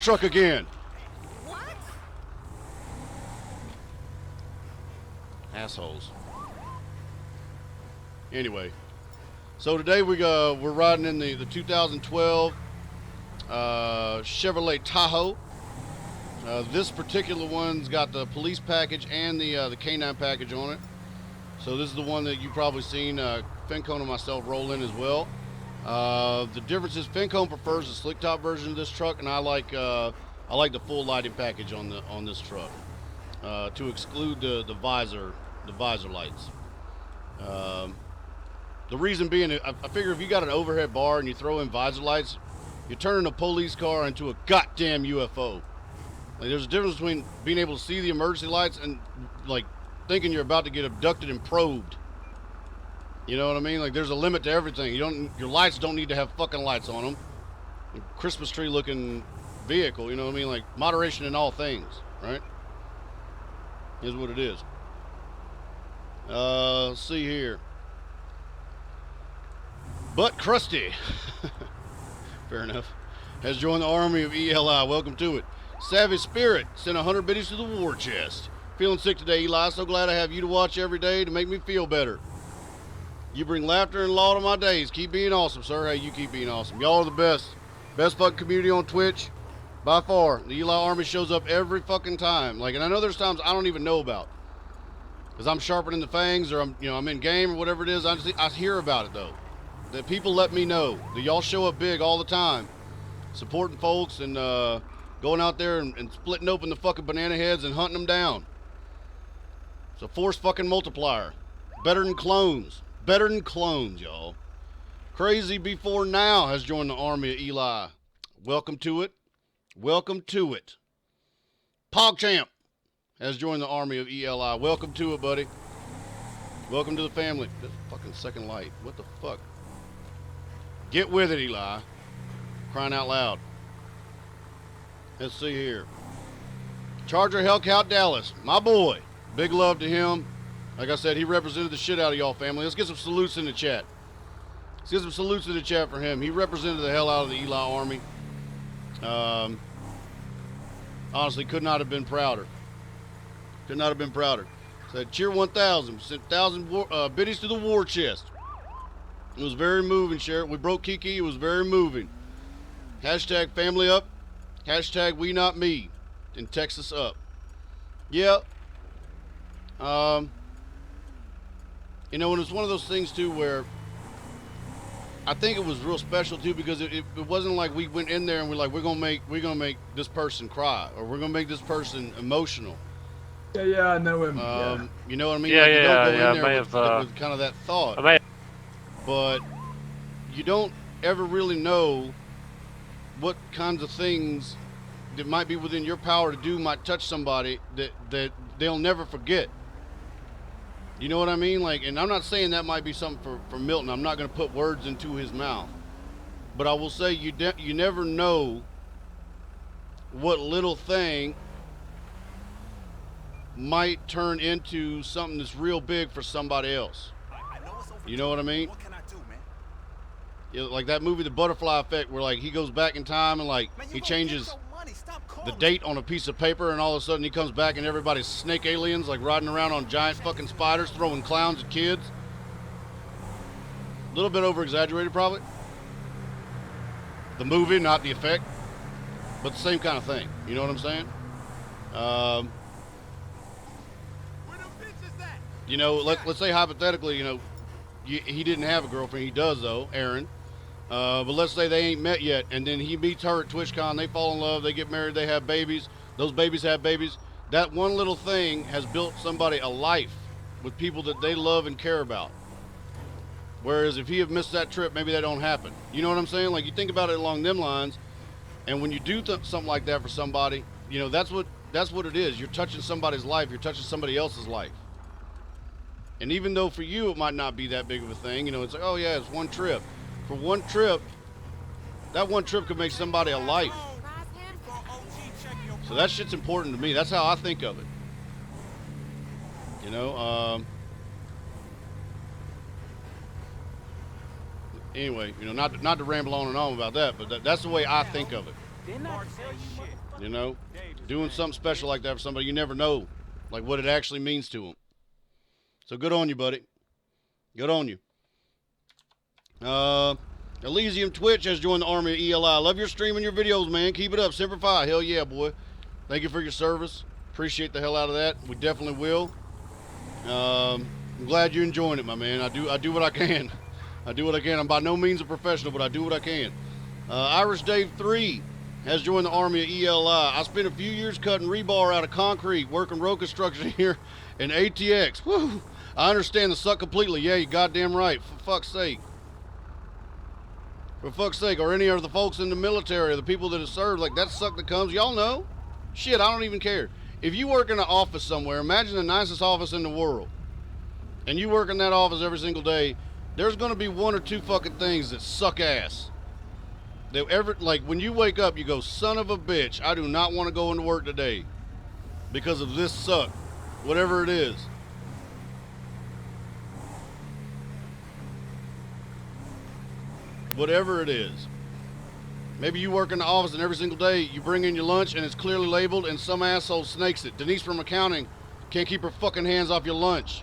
truck again. What? Assholes. Anyway, so today we're riding in the 2012 Chevrolet Tahoe. This particular one's got the police package and the canine package on it. So this is the one that you probably seen Fincone and myself roll in as well. The difference is Fincone prefers the slick top version of this truck, and I like the full lighting package on this truck to exclude the visor lights. The reason being, I figure if you got an overhead bar and you throw in visor lights, you're turning a police car into a goddamn UFO. Like, there's a difference between being able to see the emergency lights and like thinking you're about to get abducted and probed. You know what I mean? Like, there's a limit to everything. Your lights don't need to have fucking lights on them. Christmas tree looking vehicle, you know what I mean? Like, moderation in all things, right? Is what it is. Let's see here. But Krusty, fair enough, has joined the army of Eli. Welcome to it. Savage Spirit sent 100 biddies to the war chest. Feeling sick today, Eli. So glad I have you to watch every day to make me feel better. You bring laughter and law to my days. Keep being awesome, sir. Hey, you keep being awesome. Y'all are the best. Best fucking community on Twitch. By far. The Eli Army shows up every fucking time. Like, and I know there's times I don't even know about. Because I'm sharpening the fangs or I'm in game or whatever it is. I hear about it, though. That people let me know. That y'all show up big all the time. Supporting folks and going out there and splitting open the fucking banana heads and hunting them down. It's a force fucking multiplier. Better than clones. Better than clones, y'all. Crazy Before Now has joined the army of Eli. Welcome to it. Welcome to it. PogChamp has joined the army of Eli. Welcome to it, buddy. Welcome to the family. This fucking second light. What the fuck? Get with it, Eli. Crying out loud. Let's see here. Charger Hellcat Dallas. My boy. Big love to him. Like I said, he represented the shit out of y'all family. Let's get some salutes in the chat. Let's get some salutes in the chat for him. He represented the hell out of the Eli Army. Honestly, could not have been prouder. Could not have been prouder. Said, cheer 1,000. Sent 1,000 biddies to the war chest. It was very moving, Sheriff. We broke Kiki. It was very moving. Hashtag family up. Hashtag we not me. And Texas up. Yeah. You know, and it's one of those things too where I think it was real special too, because it wasn't like we went in there and we're like, we're gonna make this person cry or we're gonna make this person emotional. Yeah, I know him. You know what I mean? Yeah, like, you don't go yeah. in there with kind of that thought. But you don't ever really know what kinds of things that might be within your power to do might touch somebody that they'll never forget. You know what I mean? Like, and I'm not saying that might be something for Milton. I'm not going to put words into his mouth. But I will say you never know what little thing might turn into something that's real big for somebody else. You know what I mean? What can I do, man? You know, like that movie, The Butterfly Effect, where like he goes back in time and like he changes the date on a piece of paper, and all of a sudden he comes back and everybody's snake aliens, like riding around on giant fucking spiders, throwing clowns at kids. A little bit over exaggerated, probably. The movie, not the effect, but the same kind of thing. You know what I'm saying? You know, let's say hypothetically, you know, he didn't have a girlfriend. He does though, Aaron. But let's say they ain't met yet, and then he meets her at TwitchCon. They fall in love. They get married. They have babies. Those babies have babies. That one little thing has built somebody a life with people that they love and care about. Whereas if he had missed that trip, maybe that don't happen. You know what I'm saying? Like, you think about it along them lines, and when you do something like that for somebody, you know, that's what it is. You're touching somebody's life. You're touching somebody else's life. And even though for you it might not be that big of a thing, you know, it's like, oh yeah, it's one trip. For one trip, that one trip could make somebody a life. So that shit's important to me. That's how I think of it. You know, anyway, you know, not to ramble on and on about that, but that's the way I think of it. You know, doing something special like that for somebody, you never know, like what it actually means to them. So good on you, buddy. Good on you. Elysium Twitch has joined the army of Eli. Love your stream and your videos, man. Keep it up. Semper Fi. Hell yeah, boy. Thank you for your service. Appreciate the hell out of that. We definitely will. I'm glad you're enjoying it, my man. I do what I can. I do what I can. I'm by no means a professional, but I do what I can. Irish Dave 3 has joined the army of Eli. I spent a few years cutting rebar out of concrete, working road construction here in ATX. Woo! I understand the suck completely. Yeah, you goddamn right. For fuck's sake. For fuck's sake. Or any of the folks in the military, or the people that have served, like that suck that comes. Y'all know? Shit, I don't even care. If you work in an office somewhere, imagine the nicest office in the world, and you work in that office every single day, there's going to be one or two fucking things that suck ass. Like when you wake up, you go, son of a bitch, I do not want to go into work today because of this suck, whatever it is. Whatever it is. Maybe you work in the office and every single day you bring in your lunch and it's clearly labeled and some asshole snakes it. Denise from accounting can't keep her fucking hands off your lunch.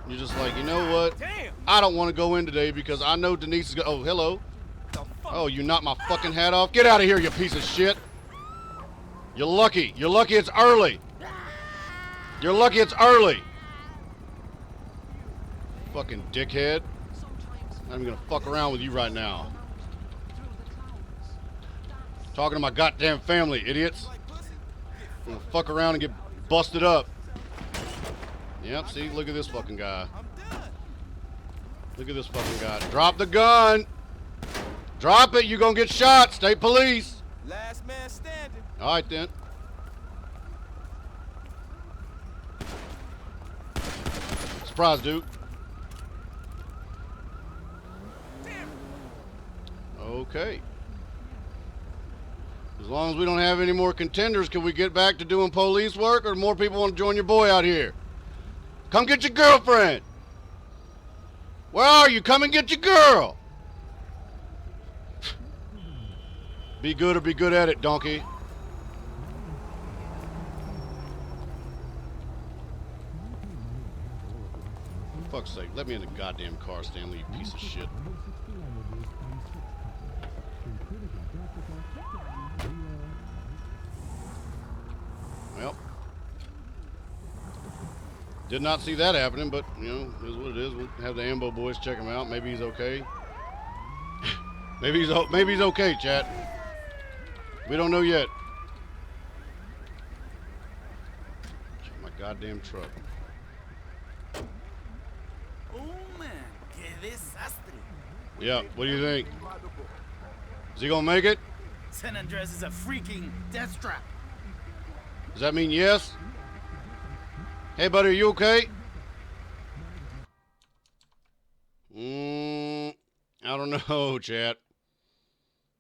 You're just like, you know what? Damn. I don't want to go in today because I know Denise is oh, hello. Oh, you knocked my fucking hat off? Get out of here, you piece of shit. You're lucky. You're lucky it's early. You're lucky it's early. Fucking dickhead. I'm even gonna fuck around with you right now. Talking to my goddamn family, idiots. I'm gonna fuck around and get busted up. Yep, see, look at this fucking guy. Look at this fucking guy. Drop the gun! Drop it, you're gonna get shot, state police! Last man standing. Alright then. Surprise, Duke. Okay. As long as we don't have any more contenders, can we get back to doing police work, or more people want to join your boy out here? Come get your girlfriend. Where are you? Come and get your girl. Be good or be good at it, donkey. For fuck's sake, let me in the goddamn car, Stanley, you piece of shit. Well, did not see that happening, but, you know, it is what it is. We'll have the Ambo boys check him out. Maybe he's okay. maybe he's okay, chat. We don't know yet. Check my goddamn truck. Oh man, qué desastre. Yeah, what do you think? Is he gonna make it? San Andres is a freaking death trap. Does that mean yes? Hey, buddy, are you okay? I don't know, chat.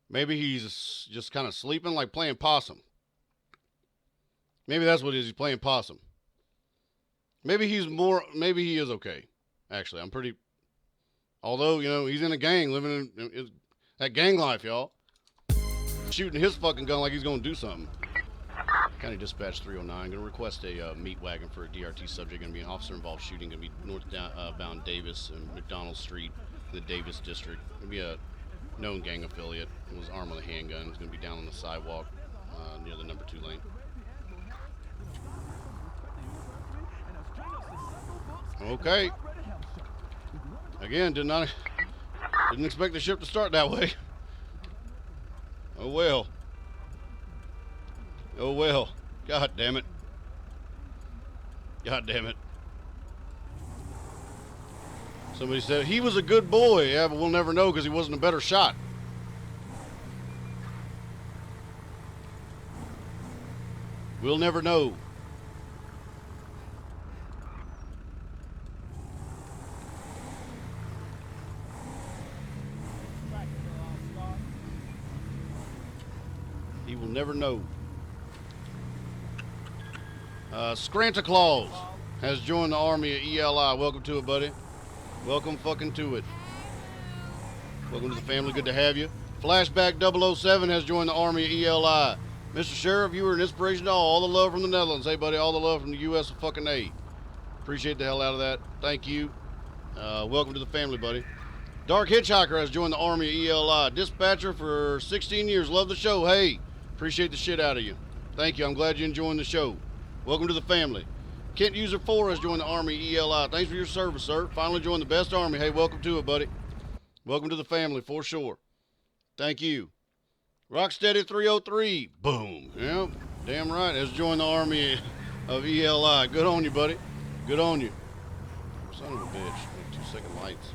Maybe he's just kind of sleeping, like playing possum. Maybe that's what it is. He's playing possum. Maybe he is okay. Actually, I'm pretty... Although, you know, he's in a gang, living in that gang life, y'all. Shooting his fucking gun like he's going to do something. County Dispatch 309, going to request a meat wagon for a DRT subject. Going to be an officer-involved shooting. Going to be northbound Davis and McDonald Street, in the Davis district. Going to be a known gang affiliate. It was armed with a handgun. It's going to be down on the sidewalk near the number 2 lane. Okay. Again, didn't expect the ship to start that way. Oh well. Oh well. God damn it. God damn it. Somebody said he was a good boy. Yeah, but we'll never know because he wasn't a better shot. We'll never know. He will never know. Scranta Claus has joined the army of Eli. Welcome to it, buddy. Welcome fucking to it. Welcome to the family. Good to have you. Flashback 007 has joined the Army of Eli. Mr. Sheriff, you were an inspiration to all the love from the Netherlands. Hey, buddy, all the love from the U.S. of fucking A. Appreciate the hell out of that. Thank you. Welcome to the family, buddy. Dark Hitchhiker has joined the Army of Eli. Dispatcher for 16 years. Love the show. Hey, appreciate the shit out of you. Thank you. I'm glad you're enjoying the show. Welcome to the family. Kent User 4 has joined the Army Eli. Thanks for your service, sir. Finally joined the best army. Hey, welcome to it, buddy. Welcome to the family, for sure. Thank you. Rocksteady 303. Boom. Yep, damn right. Has joined the Army of Eli. Good on you, buddy. Good on you. Son of a bitch. 2-second lights.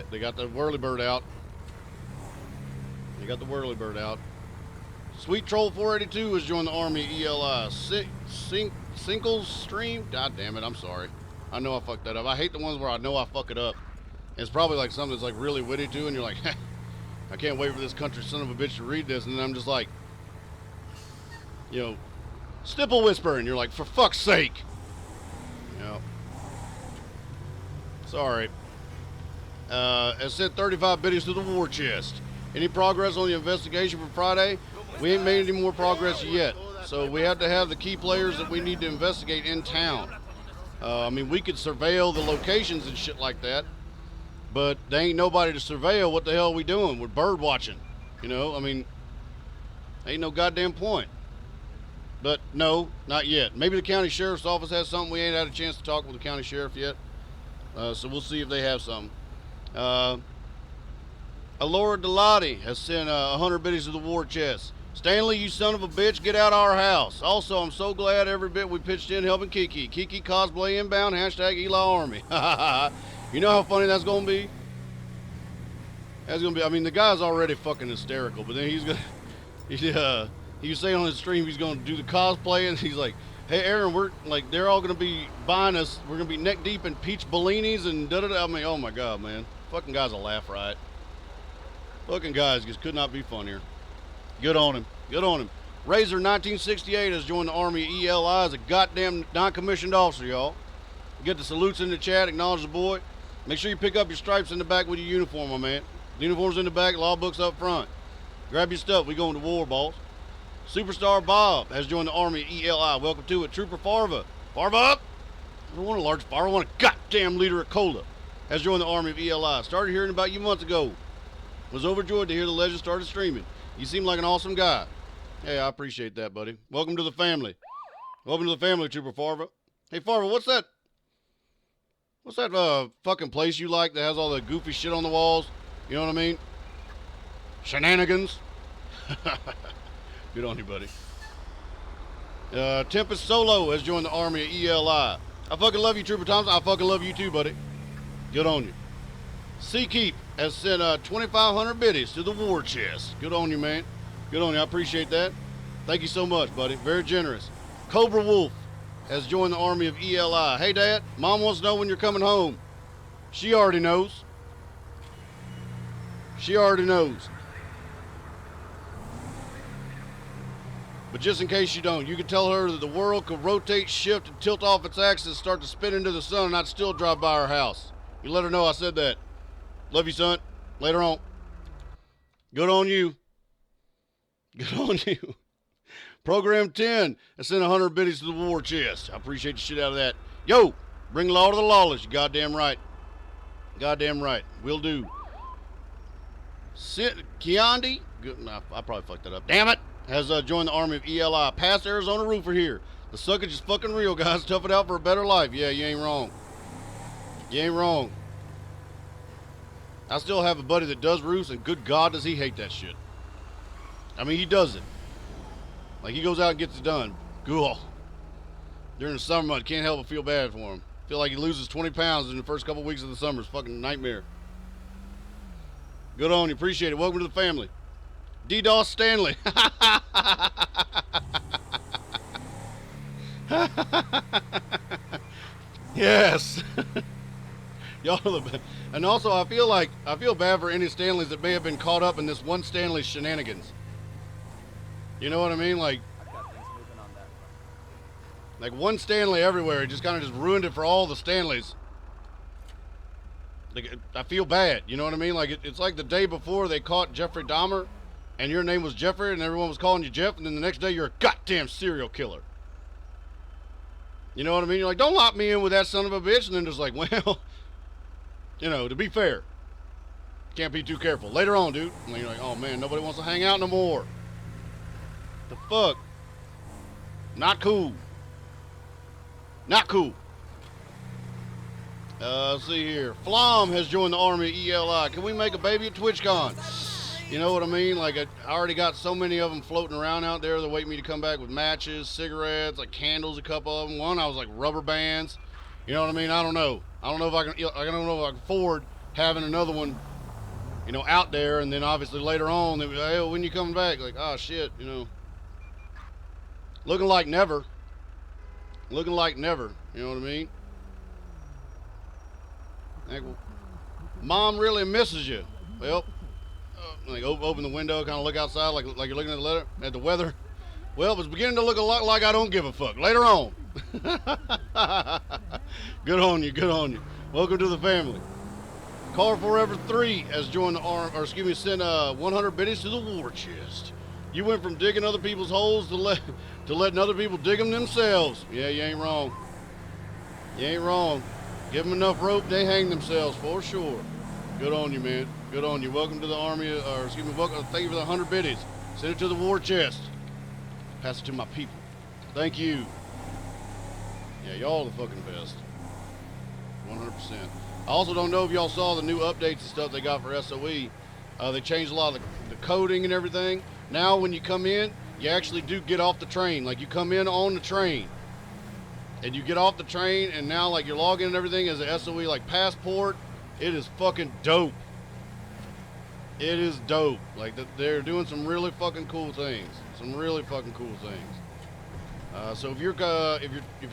They got the whirlybird out. They got the whirlybird out. Sweet Troll 482 has joined the Army Eli. Sinkles Stream? God damn it, I'm sorry. I know I fucked that up. I hate the ones where I know I fuck it up. It's probably like something that's like really witty too, and you're like, I can't wait for this country son of a bitch to read this, and then I'm just like, you know, Stipple Whisper, and you're like, for fuck's sake. You know. Sorry. Has sent 35 biddies to the war chest. Any progress on the investigation for Friday? We ain't made any more progress yet. So we have to have the key players that we need to investigate in town. I mean, we could surveil the locations and shit like that, but there ain't nobody to surveil. What the hell are we doing? We're bird watching. You know, I mean, ain't no goddamn point. But no, not yet. Maybe the county sheriff's office has something. We ain't had a chance to talk with the county sheriff yet. So we'll see if they have something. Alora Delati has sent 100 biddies to the war chest. Stanley, you son of a bitch, get out of our house. Also, I'm so glad every bit we pitched in helping Kiki. Kiki cosplay inbound, hashtag Eli Army. You know how funny that's going to be? That's going to be, I mean, the guy's already fucking hysterical, but then he's going to, he was saying on his stream he's going to do the cosplay, and he's like, hey, Aaron, we're, like, they're all going to be buying us, we're going to be neck deep in peach bellinis and da-da-da. I mean, oh my God, man. Fucking guy's a laugh riot. Fucking guys just could not be funnier. Good on him. Good on him. Razor 1968 has joined the Army of Eli as a goddamn non-commissioned officer, y'all. Get the salutes in the chat. Acknowledge the boy. Make sure you pick up your stripes in the back with your uniform, my man. The uniform's in the back. Law book's up front. Grab your stuff. We going to war, boss. Superstar Bob has joined the Army of Eli. Welcome to it. Trooper Farva. Farva up. I don't want a large fire. I want a goddamn liter of cola. Has joined the Army of Eli. Started hearing about you months ago. Was overjoyed to hear the legend started streaming. You seem like an awesome guy. Hey, I appreciate that, buddy. Welcome to the family. Welcome to the family, Trooper Farva. Hey, Farva, what's that fucking place you like that has all the goofy shit on the walls? You know what I mean? Shenanigans. Good on you, buddy. Tempest Solo has joined the Army of Eli. I fucking love you, Trooper Thompson. I fucking love you too, buddy. Good on you. Seakeep has sent 2,500 biddies to the war chest. Good on you, man. Good on you. I appreciate that. Thank you so much, buddy. Very generous. Cobra Wolf has joined the Army of Eli. Hey, Dad, Mom wants to know when you're coming home. She already knows. She already knows. But just in case you don't, you can tell her that the world could rotate, shift, and tilt off its axis, start to spin into the sun, and I'd still drive by her house. You let her know I said that. Love you, son. Later on. Good on you. Good on you. Program 10 has sent 100 biddies to the war chest. I appreciate the shit out of that. Yo, bring law to the lawless. You goddamn right. Goddamn right. Will do. Kiandi, I probably fucked that up. Damn it. Has joined the Army of Eli. Past Arizona roofer here. The suckage is fucking real, guys. Tough it out for a better life. Yeah, you ain't wrong. You ain't wrong. I still have a buddy that does roofs, and good God, does he hate that shit. I mean, he does it. Like, he goes out and gets it done. Cool. During the summer month, can't help but feel bad for him. Feel like he loses 20 pounds in the first couple weeks of the summer. It's a fucking nightmare. Good on you. Appreciate it. Welcome to the family. DDoS Stanley. Yes. Y'all are the best. And also, I feel bad for any Stanleys that may have been caught up in this one Stanley's shenanigans. You know what I mean? Like, I've got things moving on that front. like one Stanley everywhere. It just kind of just ruined it for all the Stanleys. Like, I feel bad, you know what I mean? Like, it's like the day before they caught Jeffrey Dahmer, and your name was Jeffrey, and everyone was calling you Jeff, and then the next day you're a goddamn serial killer. You know what I mean? You're like, don't lock me in with that son of a bitch, and then just like, well, you know, to be fair, can't be too careful. Later on, dude, and you're like, oh man, nobody wants to hang out no more. The fuck? Not cool. Not cool. Let's see here. Flom has joined the Army of Eli. Can we make a baby at TwitchCon? You know what I mean? Like, I already got so many of them floating around out there that wait me to come back with matches, cigarettes, like candles, a couple of them. One, I was like rubber bands. You know what I mean? I don't know. I don't know if I can afford having another one, you know, out there. And then obviously later on, they'll be like, hey, when you coming back? Like, oh shit, you know. Looking like never. Looking like never. You know what I mean? Like, Mom really misses you. Well, like open the window, kind of look outside, like you're looking at the weather. Well, it's beginning to look a lot like I don't give a fuck. Later on. Good on you. Good on you. Welcome to the family. Car Forever 3 has joined the arm, or excuse me, sent 100 biddies to the war chest. You went from digging other people's holes to letting other people dig them themselves. Yeah, you ain't wrong. You ain't wrong. Give them enough rope, they hang themselves for sure. Good on you, man. Good on you. Welcome to the Army, or excuse me, welcome. Thank you for the 100 biddies. Send it to the war chest. Pass it to my people. Thank you. Yeah, y'all are the fucking best. 100%. I also don't know if y'all saw the new updates and stuff they got for SOE. They changed a lot of the coding and everything. Now when you come in, you actually do get off the train. Like, you come in on the train. And you get off the train, and now, like, your login and everything as a SOE, like, passport. It is fucking dope. It is dope. Like, they're doing some really fucking cool things. Some really fucking cool things. So if you're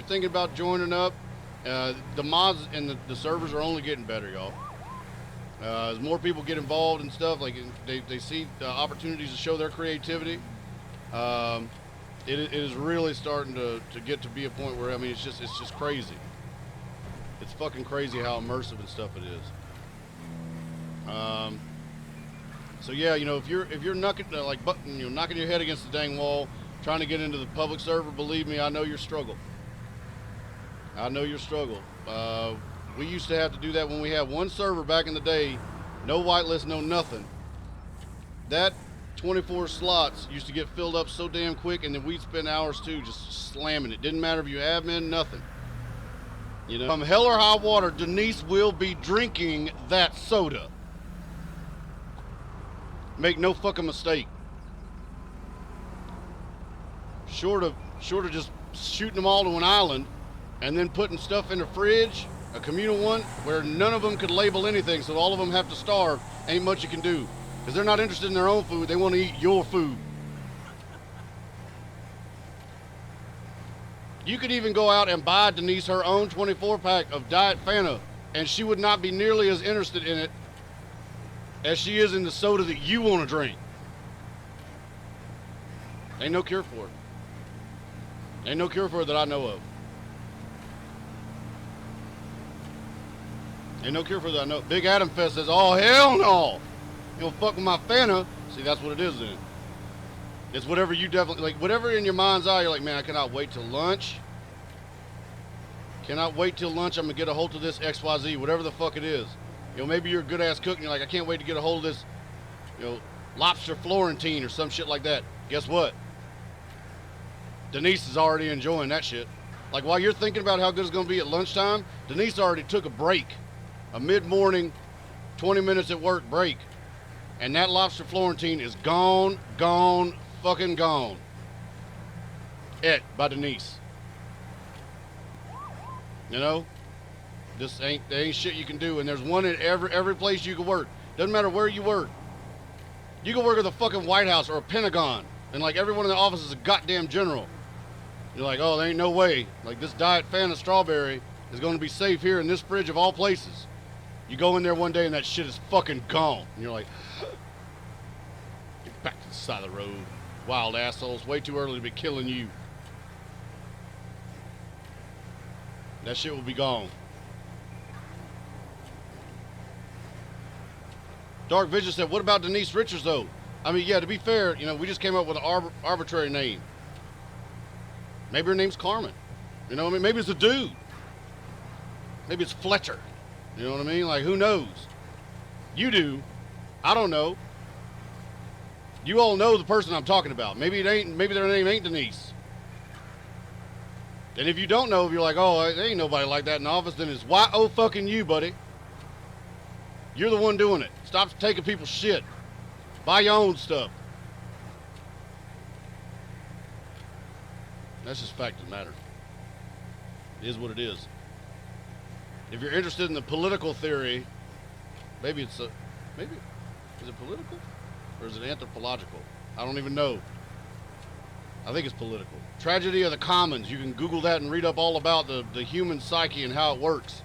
thinking about joining up, the mods and the servers are only getting better, y'all. As more people get involved and stuff, like, they see opportunities to show their creativity. It is really starting to get to be a point where, I mean, it's just crazy. It's fucking crazy how immersive and stuff it is. So yeah, you know, if you're knocking knocking your head against the dang wall, trying to get into the public server, believe me, I know your struggle. I know your struggle. We used to have to do that when we had one server back in the day, no whitelist, no nothing. That 24 slots used to get filled up so damn quick, and then we'd spend hours too just slamming it. Didn't matter if you admin, nothing. You know, from hell or high water, Denise will be drinking that soda. Make no fucking mistake. Short of just shooting them all to an island and then putting stuff in the fridge, a communal one where none of them could label anything, so all of them have to starve, ain't much you can do. Because they're not interested in their own food, they want to eat your food. You could even go out and buy Denise her own 24-pack of Diet Fanta, and she would not be nearly as interested in it as she is in the soda that you want to drink. Ain't no cure for it. Ain't no cure for it that I know of. Ain't no cure for that I know. Big Adam Fest says, oh, hell no. You don't fuck with my Fanta. See, that's what it is then. It's whatever you definitely, like, whatever in your mind's eye, you're like, man, I cannot wait till lunch. Cannot wait till lunch. I'm going to get a hold of this XYZ, whatever the fuck it is. You know, maybe you're a good ass cook and you're like, I can't wait to get a hold of this, you know, lobster Florentine or some shit like that. Guess what? Denise is already enjoying that shit. Like, while you're thinking about how good it's going to be at lunchtime, Denise already took a break. A mid-morning, 20 minutes at work break. And that lobster Florentine is gone, fucking gone. It by Denise. You know? There ain't shit you can do, and there's one in every place you can work. Doesn't matter where you work. You can work at the fucking White House or a Pentagon, and like everyone in the office is a goddamn general. You're like, oh, there ain't no way. Like, this Diet Fanta strawberry is going to be safe here in this fridge of all places. You go in there one day and that shit is fucking gone. And you're like, get back to the side of the road. Wild assholes. Way too early to be killing you. That shit will be gone. Dark Vision said, what about Denise Richards, though? I mean, yeah, to be fair, you know, we just came up with an arbitrary name. Maybe her name's Carmen. You know what I mean? Maybe it's a dude. Maybe it's Fletcher. You know what I mean? Like, who knows? You do. I don't know. You all know the person I'm talking about. Maybe it ain't. Maybe their name ain't Denise. And if you don't know, if you're like, oh, there ain't nobody like that in the office, then it's Y-O fucking you, buddy. You're the one doing it. Stop taking people's shit. Buy your own stuff. That's just fact of the matter. It is what it is. If you're interested in the political theory, maybe it's is it political? Or is it anthropological? I don't even know. I think it's political. Tragedy of the Commons. You can Google that and read up all about the human psyche and how it works.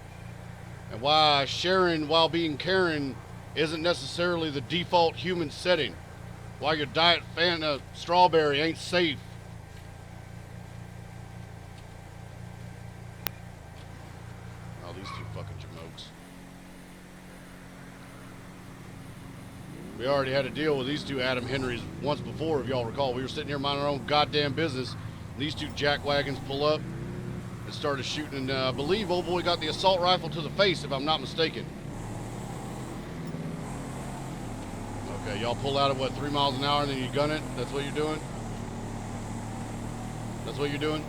And why sharing while being caring isn't necessarily the default human setting. Why your diet Fanta strawberry ain't safe. Oh, these two fucking jamokes. We already had to deal with these two Adam Henrys once before, if y'all recall. We were sitting here minding our own goddamn business. And these two jackwagons pull up and started shooting. And I believe old boy got the assault rifle to the face, if I'm not mistaken. Okay, y'all pull out at what, 3 miles an hour and then you gun it? That's what you're doing? That's what you're doing?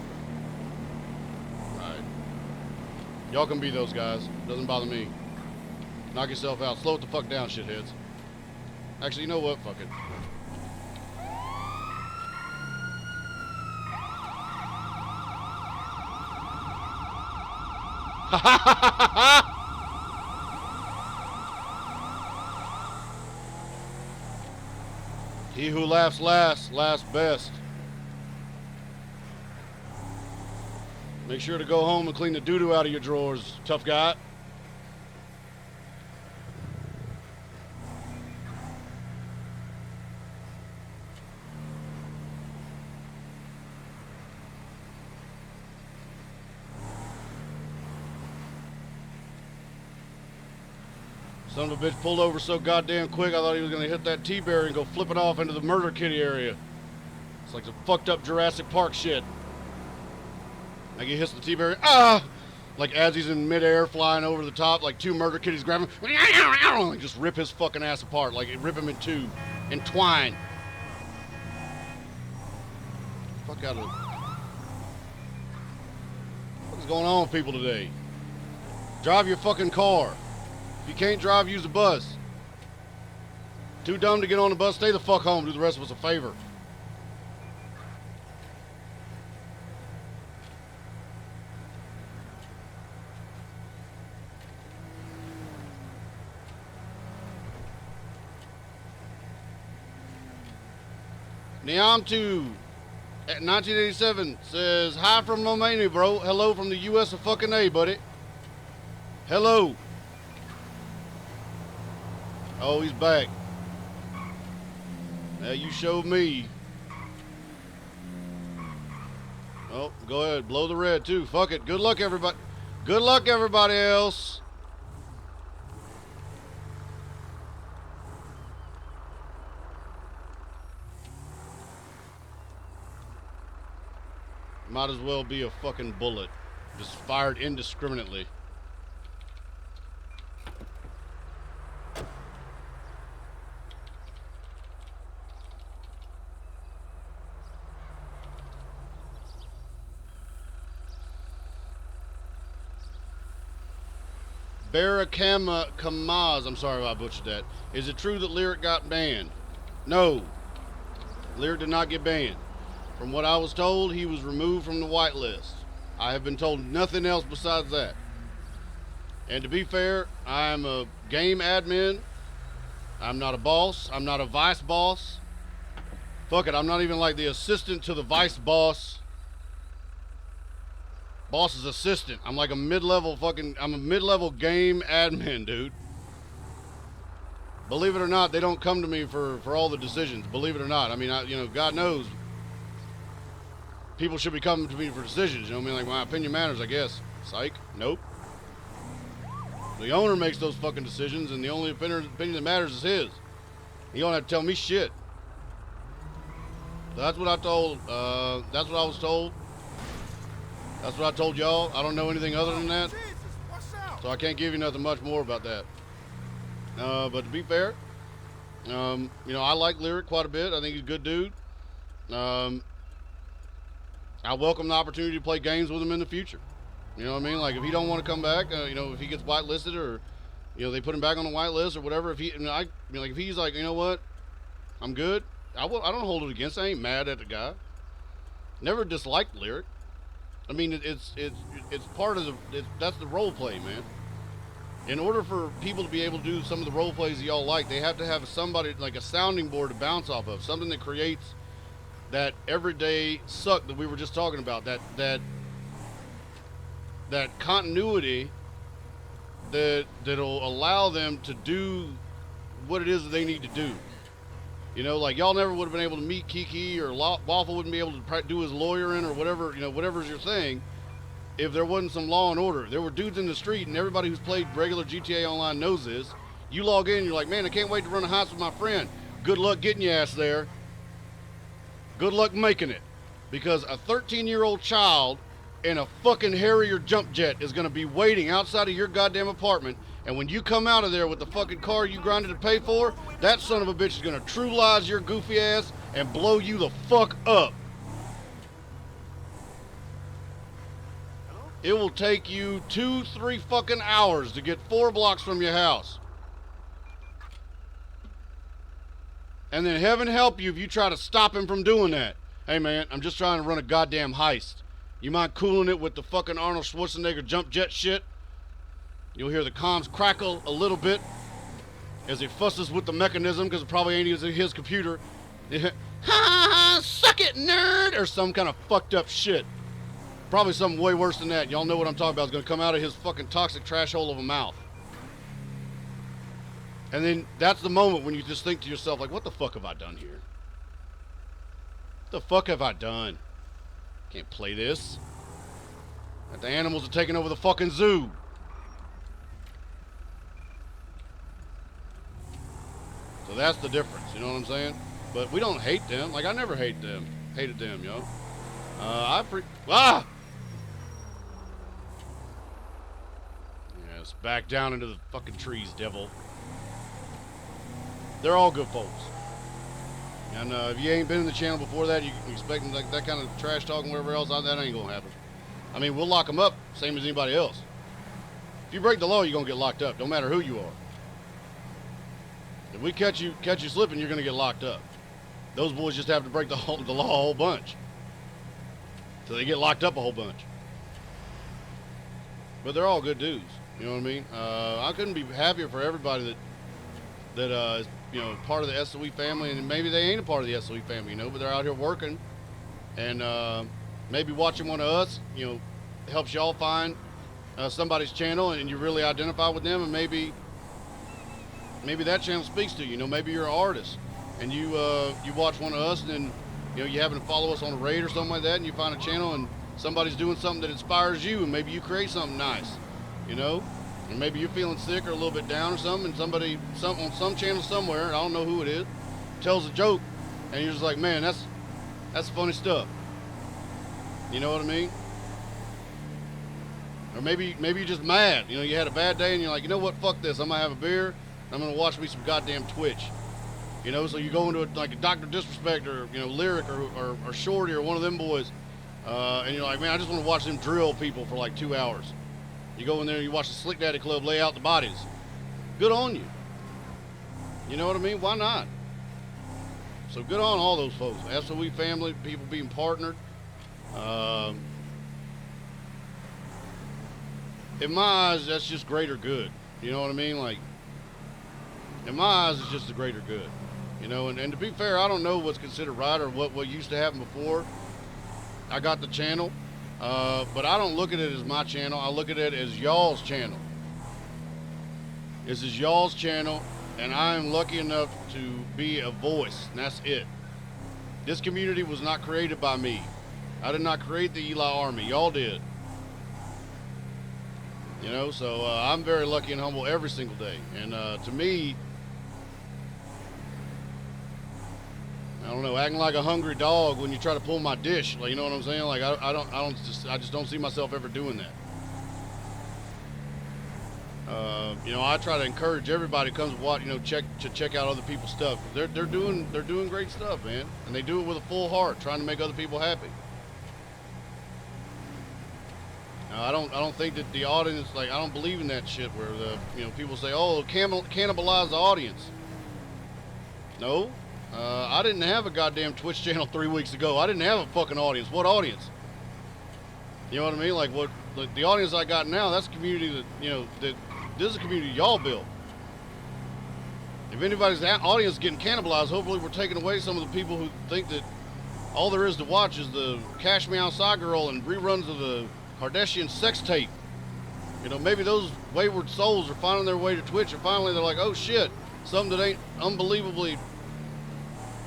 Alright. Y'all can be those guys. Doesn't bother me. Knock yourself out. Slow it the fuck down, shitheads. Actually, you know what? Fuck it. Ha ha ha ha ha! He who laughs last, laughs best. Make sure to go home and clean the doo-doo out of your drawers, tough guy. Son of a bitch pulled over so goddamn quick, I thought he was going to hit that T-barrier and go flipping off into the murder kitty area. It's like some fucked up Jurassic Park shit. Like he hits the T-barrier, ah! Like as he's in midair flying over the top, like two murder kitties grab him, and just rip his fucking ass apart, like rip him in two, entwine. Fuck out of it. What's going on with people today? Drive your fucking car. If you can't drive, use the bus. Too dumb to get on the bus, stay the fuck home. Do the rest of us a favor. Niamtu at 1987 says, hi from Romania, bro. Hello from the US of fucking A, buddy. Hello. Oh, he's back. Now you showed me. Oh, go ahead. Blow the red, too. Fuck it. Good luck, everybody. Good luck, everybody else. Might as well be a fucking bullet. Just fired indiscriminately. Kamaz, I'm sorry if I butchered that. Is it true that Lyric got banned? No. Lyric did not get banned. From what I was told, he was removed from the whitelist. I have been told nothing else besides that. And to be fair, I am a game admin. I'm not a boss. I'm not a vice boss. Fuck it, I'm not even like the assistant to the vice boss. Boss's assistant. I'm like a mid-level I'm a mid-level game admin, dude. Believe it or not, they don't come to me for all the decisions. Believe it or not. I mean, you know, God knows. People should be coming to me for decisions. You know what I mean? Like, my opinion matters, I guess. Psych. Nope. The owner makes those fucking decisions, and the only opinion that matters is his. He don't have to tell me shit. So that's what I told. That's what I was told. That's what I told y'all. I don't know anything other than that, so I can't give you nothing much more about that. But to be fair, you know, I like Lyric quite a bit. I think he's a good dude. I welcome the opportunity to play games with him in the future. You know what I mean? Like, if he don't want to come back, you know, if he gets whitelisted, or, you know, they put him back on the whitelist or whatever, if he, I mean, like, if he's like, you know what, I'm good, I don't hold it against. I ain't mad at the guy. Never disliked Lyric. I mean, it's part of that's the role play, man. In order for people to be able to do some of the role plays y'all like, they have to have somebody, like a sounding board to bounce off of, something that creates that everyday suck that we were just talking about, that continuity that'll allow them to do what it is that they need to do. You know, like, y'all never would have been able to meet Kiki, or Waffle wouldn't be able to do his lawyering or whatever, you know, whatever's your thing, if there wasn't some law and order. There were dudes in the street, and everybody who's played regular GTA Online knows this. You log in, you're like, man, I can't wait to run a heist with my friend. Good luck getting your ass there. Good luck making it. Because a 13-year-old child in a fucking Harrier jump jet is going to be waiting outside of your goddamn apartment, and when you come out of there with the fucking car you grinded to pay for, that son of a bitch is going to true lies your goofy ass and blow you the fuck up. It will take you 2-3 fucking hours to get 4 blocks from your house. And then heaven help you if you try to stop him from doing that. Hey man, I'm just trying to run a goddamn heist. You mind cooling it with the fucking Arnold Schwarzenegger jump jet shit? You'll hear the comms crackle a little bit as he fusses with the mechanism, because it probably ain't using his computer. Ha ha, suck it, nerd! Or some kind of fucked up shit. Probably something way worse than that. Y'all know what I'm talking about. It's going to come out of his fucking toxic trash hole of a mouth. And then that's the moment when you just think to yourself, like, what the fuck have I done here? What the fuck have I done? Can't play this. Like, the animals are taking over the fucking zoo. So that's the difference, you know what I'm saying? But we don't hate them. Like, I never hated them, yo. Yes, back down into the fucking trees, devil. They're all good folks. And if you ain't been in the channel before that, you can expect like that kind of trash talking, whatever else, that ain't gonna happen. I mean, we'll lock them up, same as anybody else. If you break the law, you're gonna get locked up, no matter who you are. If we catch you slipping, you're gonna get locked up. Those boys just have to break the law a whole bunch, so they get locked up a whole bunch. But they're all good dudes, you know what I mean? I couldn't be happier for everybody that is, you know, part of the SOE family, and maybe they ain't a part of the SOE family, you know, but they're out here working, and maybe watching one of us, you know, helps y'all find somebody's channel, and you really identify with them, and maybe that channel speaks to you. You know, maybe you're an artist, and you watch one of us, and then, you know, you happen to follow us on a raid or something like that, and you find a channel, and somebody's doing something that inspires you, and maybe you create something nice, you know. And maybe you're feeling sick or a little bit down or something, and somebody on some channel somewhere, I don't know who it is, tells a joke, and you're just like, man, that's funny stuff. You know what I mean? Or maybe you're just mad. You know, you had a bad day, and you're like, you know what, fuck this. I'm gonna have a beer. I'm gonna watch me some goddamn Twitch. You know, so you go into like a Dr. Disrespect, or, you know, Lyric, or Shorty, or one of them boys, and you're like, man, I just want to watch them drill people for like 2 hours. You go in there and you watch the Slick Daddy Club lay out the bodies. Good on you. You know what I mean? Why not? So good on all those folks. SOE family, people being partnered. In my eyes, that's just greater good. You know what I mean? Like, in my eyes, it's just the greater good. You know, and to be fair, I don't know what's considered right or what used to happen before I got the channel. But I don't look at it as my channel. I look at it as y'all's channel. This is y'all's channel, and I am lucky enough to be a voice, and that's it. This community was not created by me. I did not create the Eli Army. Y'all did. You know, so I'm very lucky and humble every single day. And to me, I don't know, acting like a hungry dog when you try to pull my dish, like, you know what I'm saying? Like I just don't see myself ever doing that. You know, I try to encourage everybody who comes to watch, you know, check out other people's stuff. They're doing great stuff, man, and they do it with a full heart, trying to make other people happy. I don't think that the audience, like, I don't believe in that shit where the, you know, people say, oh, cannibalize the audience. No, I didn't have a goddamn Twitch channel 3 weeks ago. I didn't have a fucking audience. What audience? You know what I mean? Like, what the audience I got now, that's a community that, you know, that this is a community y'all built. If anybody's audience is getting cannibalized, hopefully we're taking away some of the people who think that all there is to watch is the Cash Me Outside Girl and reruns of the Kardashian sex tape. You know, maybe those wayward souls are finding their way to Twitch, and finally they're like, oh shit, something that ain't unbelievably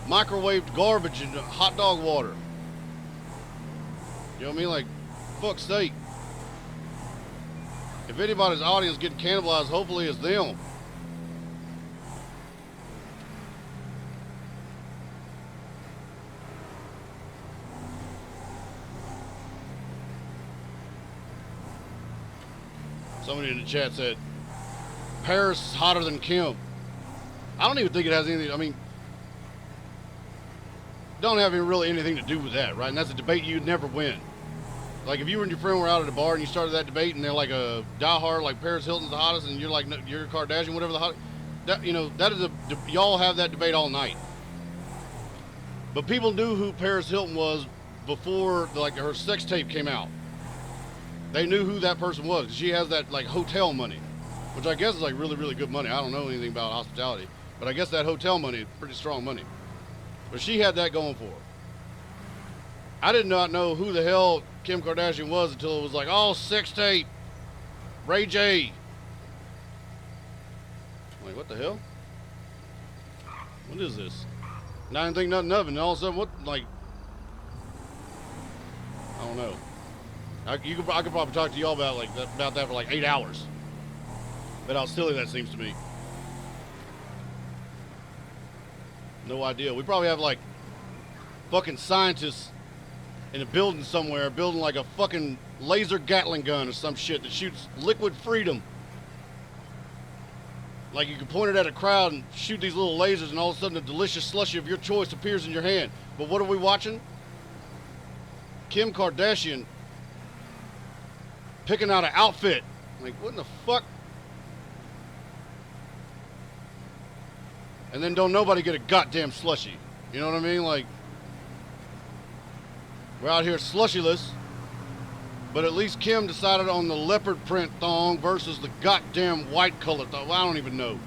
microwaved garbage and hot dog water. You know what I mean? Like, fuck's sake. If anybody's audience getting cannibalized, hopefully it's them. Somebody in the chat said, Paris is hotter than Kim. I don't even think it has anything, I mean, don't have really anything to do with that, right? And that's a debate you'd never win. Like, if you and your friend were out at a bar and you started that debate and they're like a diehard, like Paris Hilton's the hottest and you're like, no, you're Kardashian, whatever the hottest, that, you know, that is y'all have that debate all night. But people knew who Paris Hilton was before, like, her sex tape came out. They knew who that person was. She has that, like, hotel money, which I guess is, like, really, really good money. I don't know anything about hospitality, but I guess that hotel money is pretty strong money. But she had that going for her. I did not know who the hell Kim Kardashian was until it was like, oh, sex tape, Ray J. I'm like, what the hell? What is this? And I didn't think nothing of it, and all of a sudden, what, like, I don't know. I could probably talk to y'all about that for like 8 hours. But how silly that seems to me. No idea. We probably have like fucking scientists in a building somewhere, building like a fucking laser Gatling gun or some shit that shoots liquid freedom. Like, you can point it at a crowd and shoot these little lasers, and all of a sudden a delicious slushy of your choice appears in your hand. But what are we watching? Kim Kardashian picking out an outfit. Like, what in the fuck? And then don't nobody get a goddamn slushy. You know what I mean? Like, we're out here slushyless, but at least Kim decided on the leopard print thong versus the goddamn white color thong. I don't even know.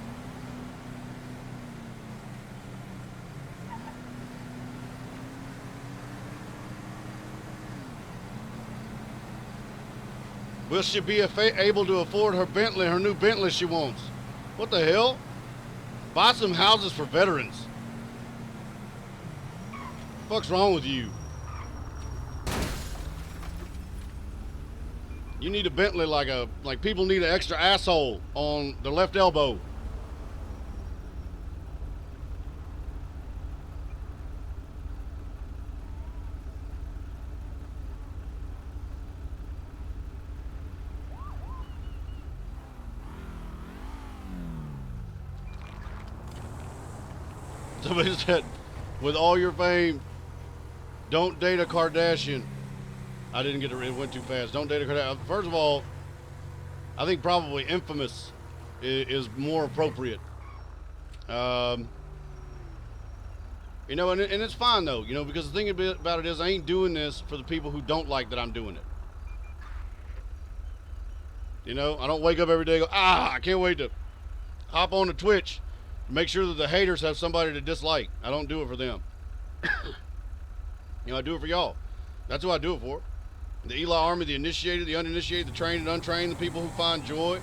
Will she be able to afford her Bentley, her new Bentley she wants? What the hell? Buy some houses for veterans. What's wrong with you? You need a Bentley like people need an extra asshole on the left elbow. Somebody said, with all your fame, don't date a Kardashian. I didn't get it. It went too fast. Don't date a Kardashian. First of all, I think probably infamous is more appropriate. You know, and it's fine though, you know, because the thing about it is I ain't doing this for the people who don't like that I'm doing it. You know, I don't wake up every day and go, I can't wait to hop on to Twitch. Make sure that the haters have somebody to dislike. I don't do it for them. You know, I do it for y'all. That's who I do it for. The Eli Army, the initiated, the uninitiated, the trained and untrained, the people who find joy.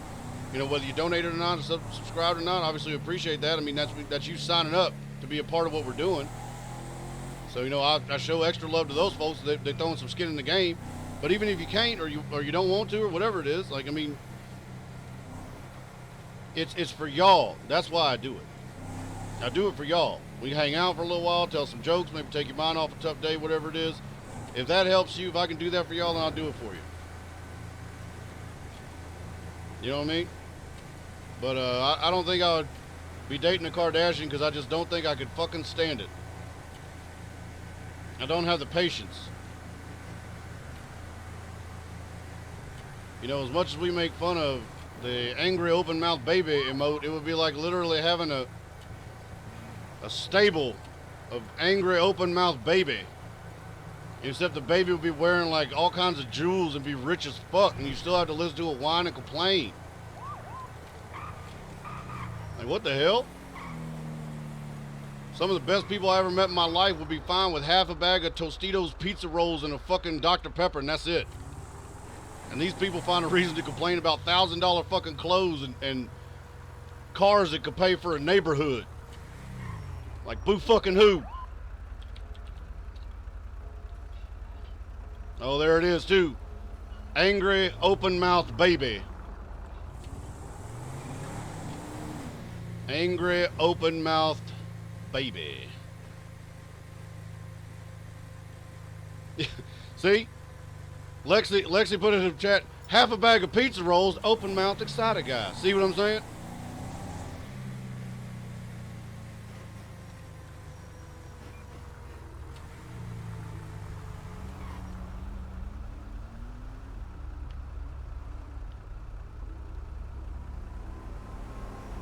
You know, whether you donated or not, or subscribed or not, obviously appreciate that. I mean, that's you signing up to be a part of what we're doing. So, you know, I show extra love to those folks. They're throwing some skin in the game. But even if you can't or you don't want to or whatever it is, like, I mean, It's for y'all. That's why I do it. I do it for y'all. We hang out for a little while, tell some jokes, maybe take your mind off a tough day, whatever it is. If that helps you, if I can do that for y'all, then I'll do it for you. You know what I mean? But I don't think I would be dating a Kardashian because I just don't think I could fucking stand it. I don't have the patience. You know, as much as we make fun of the angry open mouth baby emote, it would be like literally having a stable of angry open mouth baby. Except the baby would be wearing like all kinds of jewels and be rich as fuck, and you still have to listen to it whine and complain. Like, what the hell? Some of the best people I ever met in my life would be fine with half a bag of Tostitos pizza rolls and a fucking Dr. Pepper, and that's it. And these people find a reason to complain about $1,000 fucking clothes and cars that could pay for a neighborhood. Like, boo fucking who? Oh, there it is, too. Angry, open-mouthed baby. Angry, open-mouthed baby. See? Lexi put it in the chat, half a bag of pizza rolls, open-mouthed, excited guy. See what I'm saying?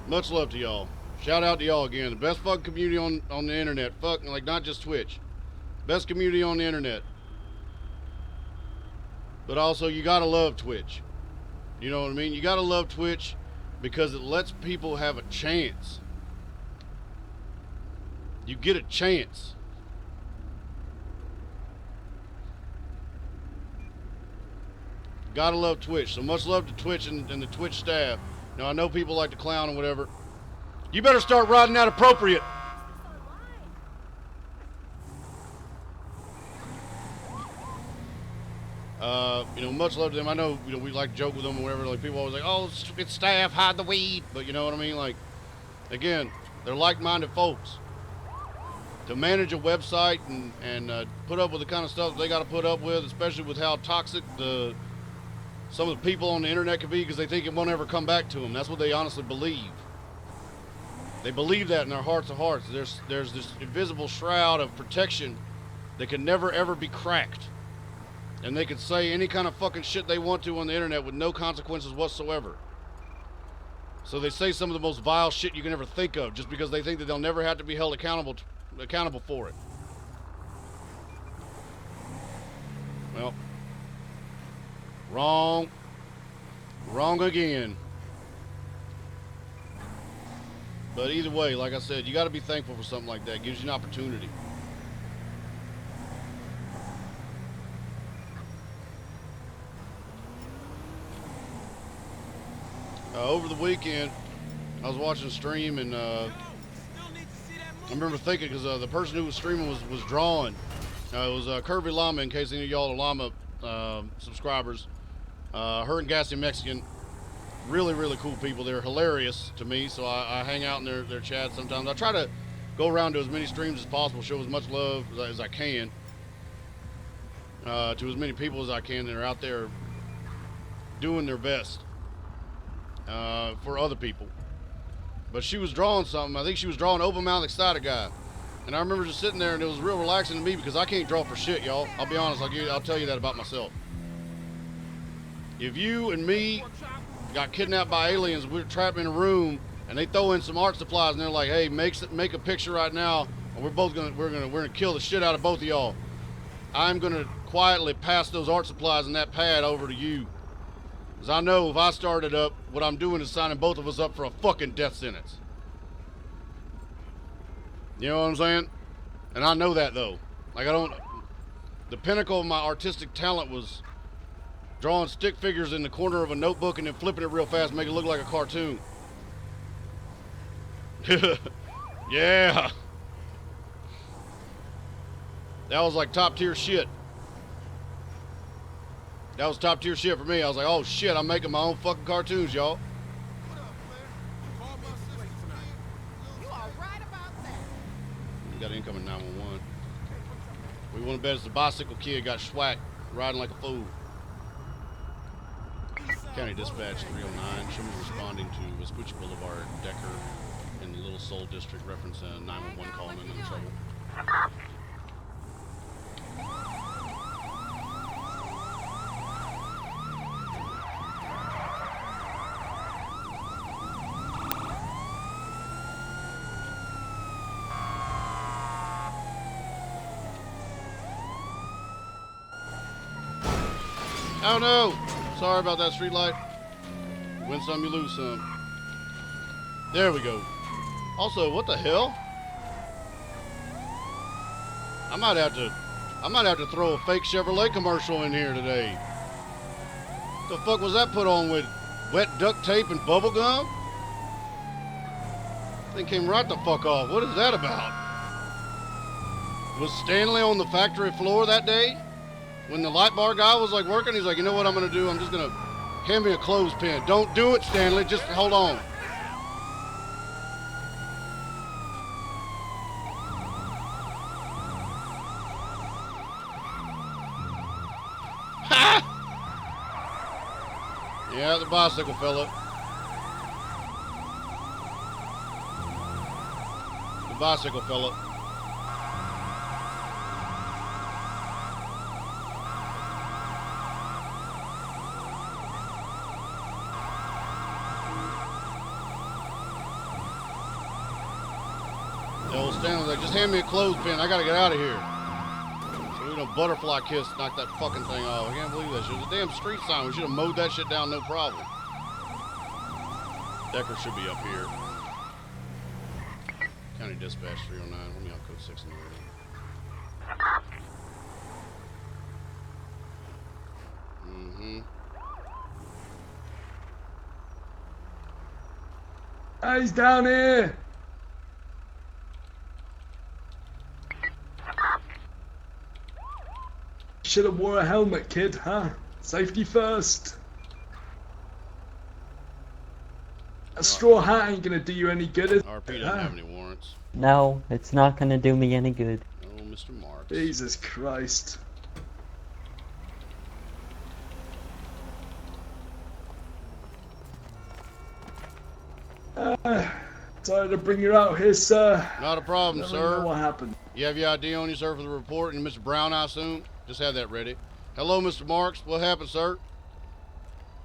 Much love to y'all. Shout out to y'all again. The best fucking community on the internet. Fucking, like, not just Twitch. Best community on the internet. But also, you gotta love Twitch. You know what I mean? You gotta love Twitch because it lets people have a chance. You get a chance. Gotta love Twitch. So much love to Twitch and the Twitch staff. Now, I know people like to clown and whatever. You better start riding that appropriate. You know, much love to them. I know, you know, we like to joke with them or whatever. Like, people always like, oh, it's staff, hide the weed. But you know what I mean? Like, again, they're like-minded folks. To manage a website and put up with the kind of stuff they got to put up with, especially with how toxic some of the people on the internet can be, because they think it won't ever come back to them. That's what they honestly believe. They believe that in their hearts of hearts. There's this invisible shroud of protection that can never ever be cracked. And they can say any kind of fucking shit they want to on the internet with no consequences whatsoever. So they say some of the most vile shit you can ever think of just because they think that they'll never have to be held accountable for it. Well, wrong. Wrong again. But either way, like I said, you got to be thankful for something like that. It gives you an opportunity. Over the weekend, I was watching a stream, and I remember thinking, because the person who was streaming was drawing. It was Curvy Llama, in case any of y'all are Llama subscribers. Her and Gassy Mexican, really, really cool people. They're hilarious to me, so I hang out in their chat sometimes. I try to go around to as many streams as possible, show as much love as I can to as many people as I can that are out there doing their best for other people. But she was drawing something. I think she was drawing open mouth excited guy. And I remember just sitting there, and it was real relaxing to me because I can't draw for shit, y'all. I'll be honest, I'll tell you that about myself. If you and me got kidnapped by aliens, we're trapped in a room, and they throw in some art supplies, and they're like, "Hey, make a picture right now, and we're gonna kill the shit out of both of y'all." I'm gonna quietly pass those art supplies and that pad over to you, because I know if I started up, what I'm doing is signing both of us up for a fucking death sentence. You know what I'm saying? And I know that though. Like, the pinnacle of my artistic talent was drawing stick figures in the corner of a notebook and then flipping it real fast, make it look like a cartoon. Yeah. That was like top tier shit. That was top tier shit for me. I was like, oh shit, I'm making my own fucking cartoons, y'all. We want to bet it's the bicycle kid got schwacked riding like a fool. County Dispatch 309. Show me responding to Vespucci Boulevard, Decker, in the Little Seoul District, reference 911 calling in trouble. Oh no! Sorry about that street light. You win some, you lose some. There we go. Also, what the hell? I might have to throw a fake Chevrolet commercial in here today. The fuck was that put on with wet duct tape and bubble gum? Thing came right the fuck off. What is that about? Was Stanley on the factory floor that day? When the light bar guy was like working, he's like, you know what I'm gonna do? I'm just gonna hand me a clothespin. Don't do it, Stanley. Just hold on. Ha! Yeah, the bicycle fella. The bicycle fella. Old Stanley's like, just hand me a clothespin. I gotta get out of here. So we done butterfly kiss, knock that fucking thing off. I can't believe that shit. It was a damn street sign. We should have mowed that shit down, no problem. Decker should be up here. County Dispatch 309. Let me on code 6 in the room. He's down here. Should have wore a helmet, kid, huh? Safety first. A straw hat ain't gonna do you any good, is RP it? doesn't have any warrants. No, it's not gonna do me any good. Oh, Mr. Marks. Jesus Christ. Sorry to bring you out here, sir. Not a problem, I don't really sir. know what happened. You have your ID on you, sir, for the report, and Mr. Brown, I assume? Just have that ready. Hello, Mr. Marks. What happened, sir?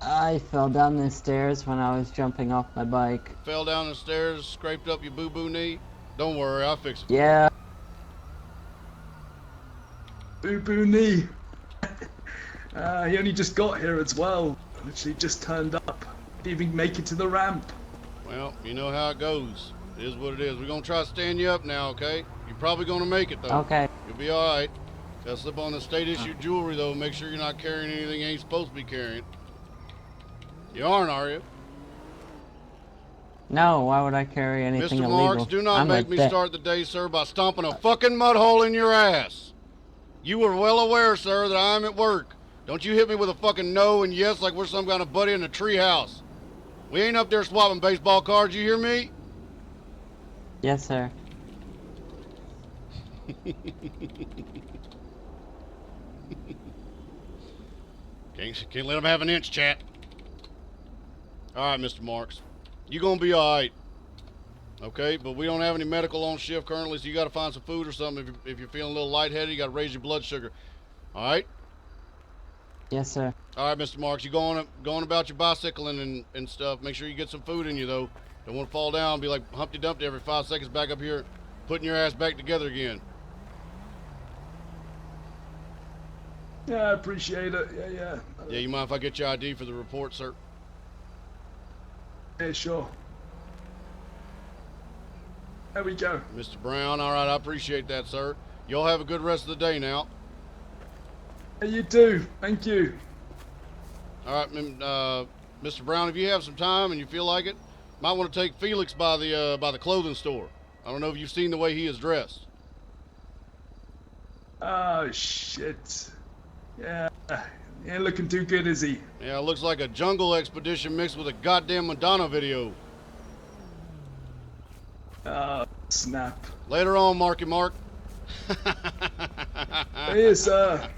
I fell down the stairs when I was jumping off my bike. Fell down the stairs, scraped up your boo-boo knee? Don't worry, I'll fix it. Yeah. Boo-boo knee. He only just got here as well. Literally just turned up. Didn't even make it to the ramp. Well, you know how it goes. It is what it is. We're going to try to stand you up now, okay? You're probably going to make it, though. Okay. You'll be all right. Gotta slip on the state-issued jewelry, though. Make sure you're not carrying anything you ain't supposed to be carrying. You aren't, are you? No, why would I carry anything Mr. illegal? Marks, do not I'm make a me vet. start the day, sir, by stomping a fucking mud hole in your ass. You were well aware, sir, that I'm at work. Don't you hit me with a fucking no and yes like we're some kind of buddy in a treehouse. We ain't up there swapping baseball cards, you hear me? Yes, sir. Can't let him have an inch, chat. All right, Mr. Marks. You gonna be all right. Okay, but we don't have any medical on shift currently, so you got to find some food or something. If you're feeling a little lightheaded, you got to raise your blood sugar. All right? Yes, sir. All right, Mr. Marks, you going about your bicycling and stuff. Make sure you get some food in you, though. Don't want to fall down and be like Humpty Dumpty every 5 seconds back up here, putting your ass back together again. Yeah, I appreciate it. Yeah. Yeah, you mind if I get your ID for the report, sir? Yeah, sure. There we go. Mr. Brown, all right, I appreciate that, sir. Y'all have a good rest of the day now. Hey, you too. Thank you. All right, Mr. Brown, if you have some time and you feel like it, might want to take Felix by the clothing store. I don't know if you've seen the way he is dressed. Oh, shit. Yeah. He ain't looking too good, is he? Yeah, it looks like a jungle expedition mixed with a goddamn Madonna video. Oh, snap. Later on, Marky Mark. Here, sir.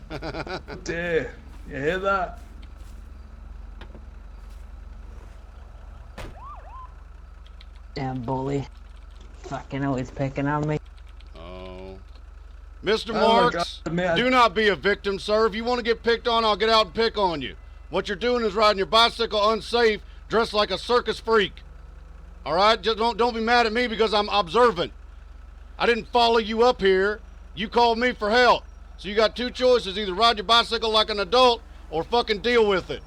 Oh dear. You hear that? Damn bully. Fucking always picking on me. Oh. Mr. Oh my Marks, God, man. do not be a victim, sir. If you want to get picked on, I'll get out and pick on you. What you're doing is riding your bicycle unsafe, dressed like a circus freak. All right? Just don't be mad at me because I'm observant. I didn't follow you up here. You called me for help. So you got two choices. Either ride your bicycle like an adult or fucking deal with it.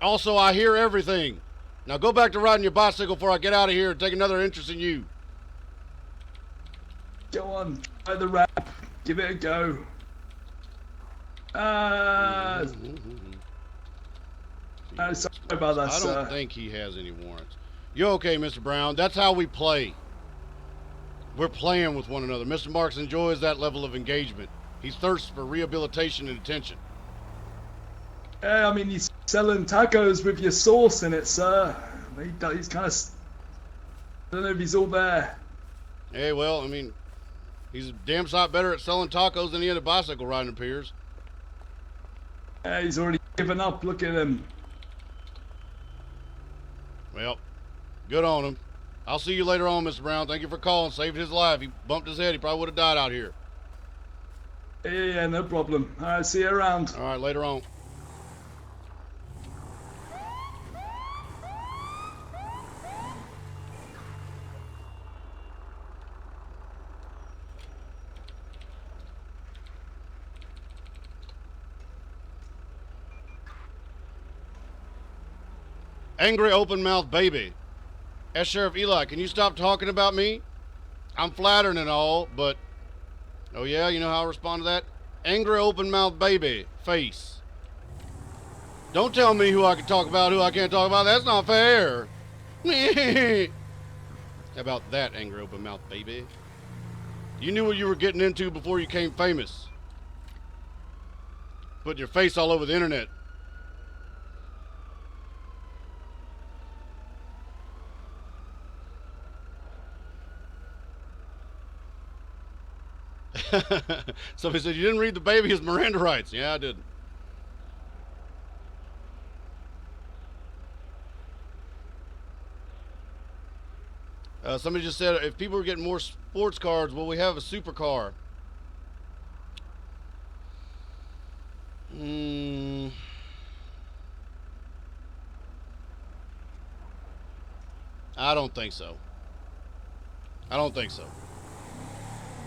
Also, I hear everything. Now go back to riding your bicycle before I get out of here and take another interest in you. Go on. Try the rap. Give it a go. Sorry about that, I sir. don't think he has any warrants. You okay, Mr. Brown? That's how we play. We're playing with one another. Mr. Marks enjoys that level of engagement. He thirsts for rehabilitation and attention. Yeah, I mean, he's selling tacos with your sauce in it, sir. He's kind of... I don't know if he's all there. Hey, well, I mean, he's a damn sight better at selling tacos than he is at bicycle riding, it appears. Yeah, he's already given up. Look at him. Well, good on him. I'll see you later on, Mr. Brown. Thank you for calling. Saved his life. He bumped his head. He probably would have died out here. Yeah, no problem. All right, see you around. All right, later on. Angry open-mouthed baby. As Sheriff Eli, can you stop talking about me? I'm flattering and all, but... Oh yeah, you know how I respond to that? Angry open-mouthed baby. Face. Don't tell me who I can talk about, who I can't talk about. That's not fair. How about that, angry open-mouthed baby? You knew what you were getting into before you became famous. Putting your face all over the internet. Somebody said, you didn't read the baby his Miranda rights. Yeah, I didn't. Somebody just said, if people are getting more sports cars, will we have a supercar? I don't think so. I don't think so.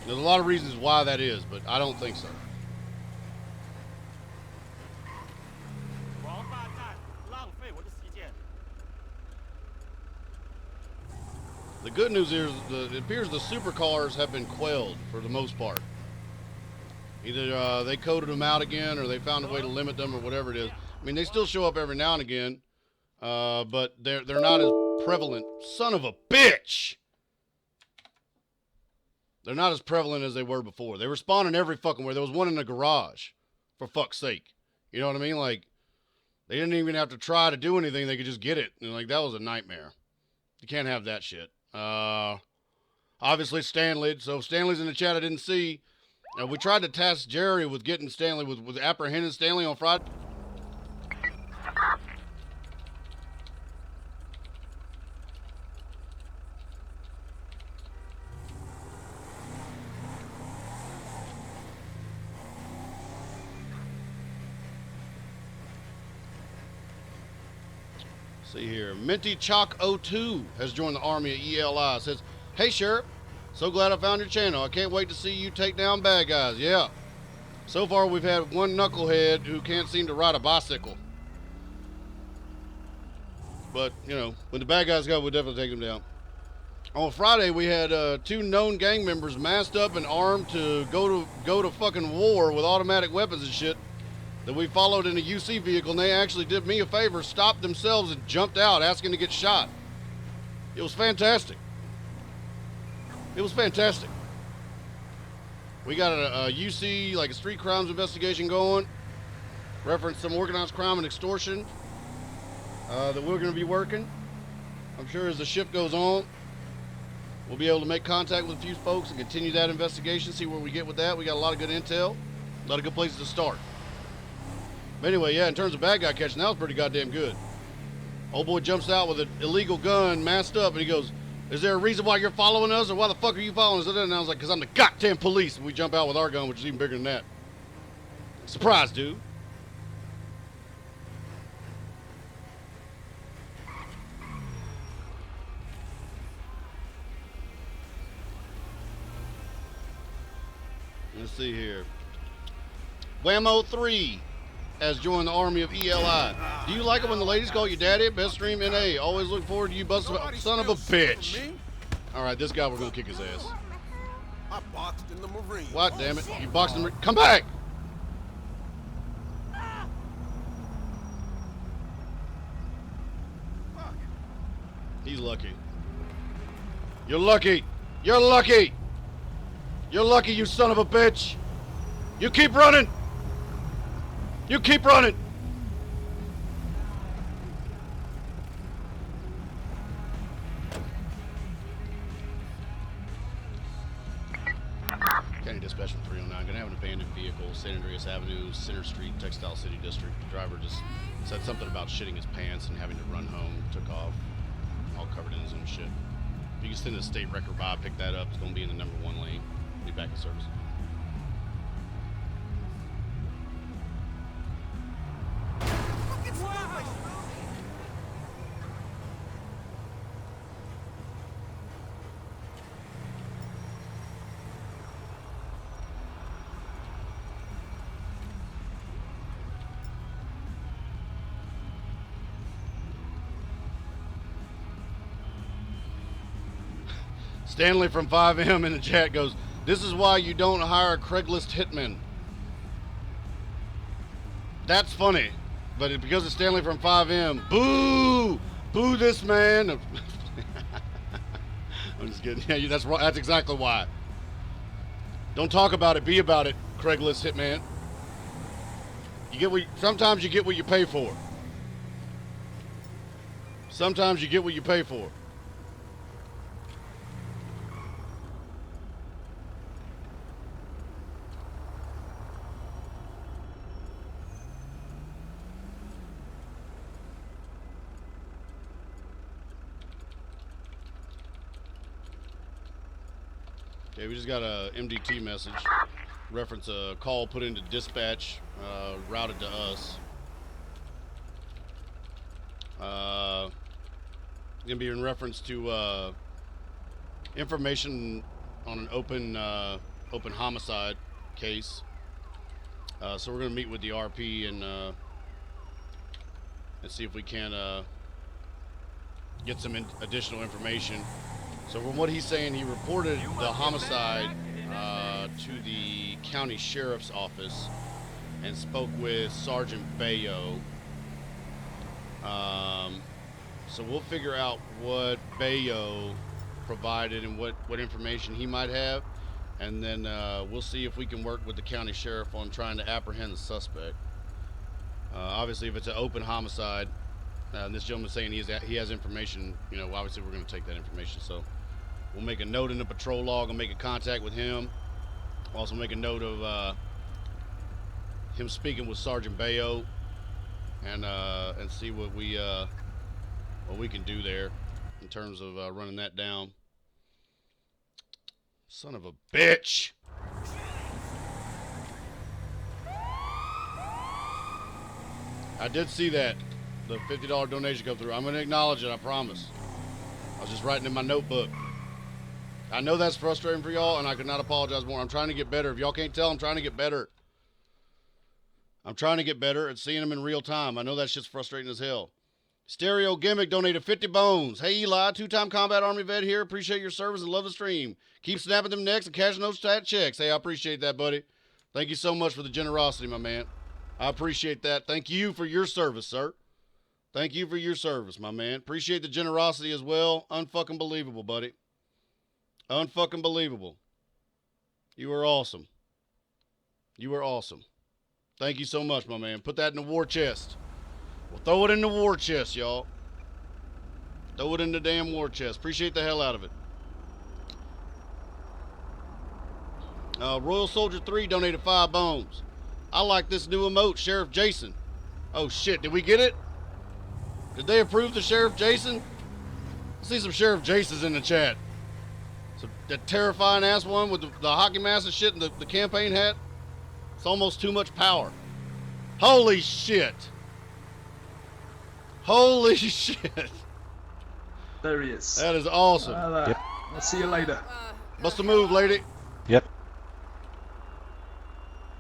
There's a lot of reasons why that is, but I don't think so. The good news is it appears the supercars have been quelled for the most part. Either they coded them out again or they found a way to limit them or whatever it is. I mean, they still show up every now and again, but they're not as prevalent. Son of a bitch! They're not as prevalent as they were before. They were spawning every fucking where. There was one in the garage, for fuck's sake. You know what I mean? Like, they didn't even have to try to do anything. They could just get it. And like, that was a nightmare. You can't have that shit. Obviously Stanley. So if Stanley's in the chat I didn't see. We tried to task Jerry with getting Stanley, with apprehending Stanley on Friday. See here, Minty Chalk 02 has joined the army at Eli. Says, hey Sheriff, so glad I found your channel. I can't wait to see you take down bad guys. Yeah. So far we've had one knucklehead who can't seem to ride a bicycle. But, you know, when the bad guys go, we'll definitely take them down. On Friday we had two known gang members masked up and armed to go to fucking war with automatic weapons and shit. That we followed in a UC vehicle, and they actually did me a favor, stopped themselves and jumped out asking to get shot. It was fantastic. It was fantastic. We got a UC, like a street crimes investigation going, reference some organized crime and extortion. that we're going to be working. I'm sure as the shift goes on, we'll be able to make contact with a few folks and continue that investigation, see where we get with that. We got a lot of good intel, a lot of good places to start. But anyway, yeah, in terms of bad guy catching, that was pretty goddamn good. Old boy jumps out with an illegal gun, masked up, and he goes, "Is there a reason why you're following us, or why the fuck are you following us?" And I was like, "Because I'm the goddamn police." And we jump out with our gun, which is even bigger than that. Surprise, dude. Let's see here. Whammo 3 has joined the army of Eli. Do you like it when the ladies call you daddy? Best stream NA. Always look forward to you, son of a bitch. Alright, this guy, we're going to kick his ass. I boxed in the Marines. What, damn it? You boxed in the Come back! He's lucky. You're lucky. You're lucky. You're lucky, you son of a bitch. You keep running. You keep running. County Dispatch from 309. Gonna have an abandoned vehicle, San Andreas Avenue, Center Street, Textile City District. The driver just said something about shitting his pants and having to run home. Took off, all covered in his own shit. If you can send a state record by, pick that up. It's gonna be in the number 1 lane. Be back in service. Stanley from 5M in the chat goes, "This is why you don't hire a Craiglist hitman." That's funny, but because it's Stanley from 5M, boo! Boo this man! I'm just kidding. Yeah, that's exactly why. Don't talk about it, be about it, Craiglist hitman. Sometimes you get what you pay for. Sometimes you get what you pay for. Okay, we just got a MDT message. Reference a call put into dispatch, routed to us. Gonna be in reference to information on an open homicide case. So we're gonna meet with the RP and see if we can get some additional information. So from what he's saying, he reported the homicide to the county sheriff's office and spoke with Sergeant Bayo. So we'll figure out what Bayo provided and what information he might have, and then we'll see if we can work with the county sheriff on trying to apprehend the suspect. Obviously, if it's an open homicide, and this gentleman's saying he has information, you know, obviously we're going to take that information. So we'll make a note in the patrol log and make a contact with him. Also make a note of him speaking with Sergeant Bayo, and see what we can do there in terms of running that down. Son of a bitch! I did see that. The $50 donation come through. I'm going to acknowledge it, I promise. I was just writing in my notebook. I know that's frustrating for y'all, and I could not apologize more. I'm trying to get better. If y'all can't tell, I'm trying to get better. I'm trying to get better at seeing them in real time. I know that shit's frustrating as hell. Stereo Gimmick donated 50 bones. Hey, Eli, 2-time combat Army vet here. Appreciate your service and love the stream. Keep snapping them necks and cashing those stat checks. Hey, I appreciate that, buddy. Thank you so much for the generosity, my man. I appreciate that. Thank you for your service, sir. Thank you for your service, my man. Appreciate the generosity as well. Unfucking believable, buddy. Unfucking believable. You are awesome. You are awesome. Thank you so much, my man. Put that in the war chest. Well, throw it in the war chest, y'all. Throw it in the damn war chest. Appreciate the hell out of it. Royal Soldier 3 donated 5 bones. I like this new emote, Sheriff Jason. Oh shit, did we get it? Did they approve the Sheriff Jason? I see some Sheriff Jasons in the chat. So that terrifying ass one with the hockey mask and shit and the campaign hat. It's almost too much power. Holy shit. Holy shit. There he is. That is awesome. Yep. I'll see you later. Bust a move, lady. Yep.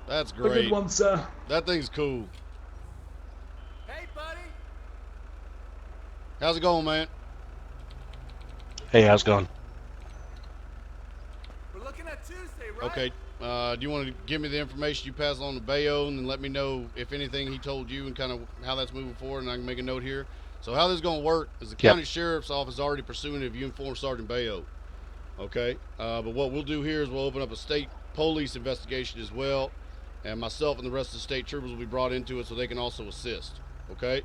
That's A great. good one, sir. That thing's cool. Hey, buddy. How's it going, man? Hey, how's it going? We're looking at Tuesday, right? Okay. Do you want to give me the information you pass on to Bayo and then let me know if anything he told you and kind of how that's moving forward, and I can make a note here. So how this is going to work is the county sheriff's office is already pursuing it if you inform Sergeant Bayo. Okay? But what we'll do here is we'll open up a state police investigation as well, and myself and the rest of the state troopers will be brought into it so they can also assist. Okay?